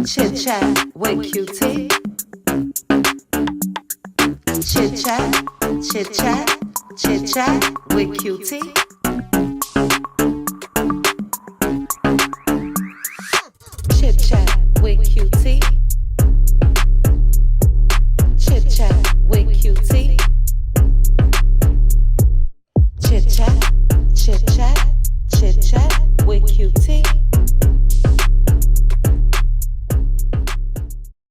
Chit-chat with QT. Chit-chat, chit-chat, chit-chat with QT.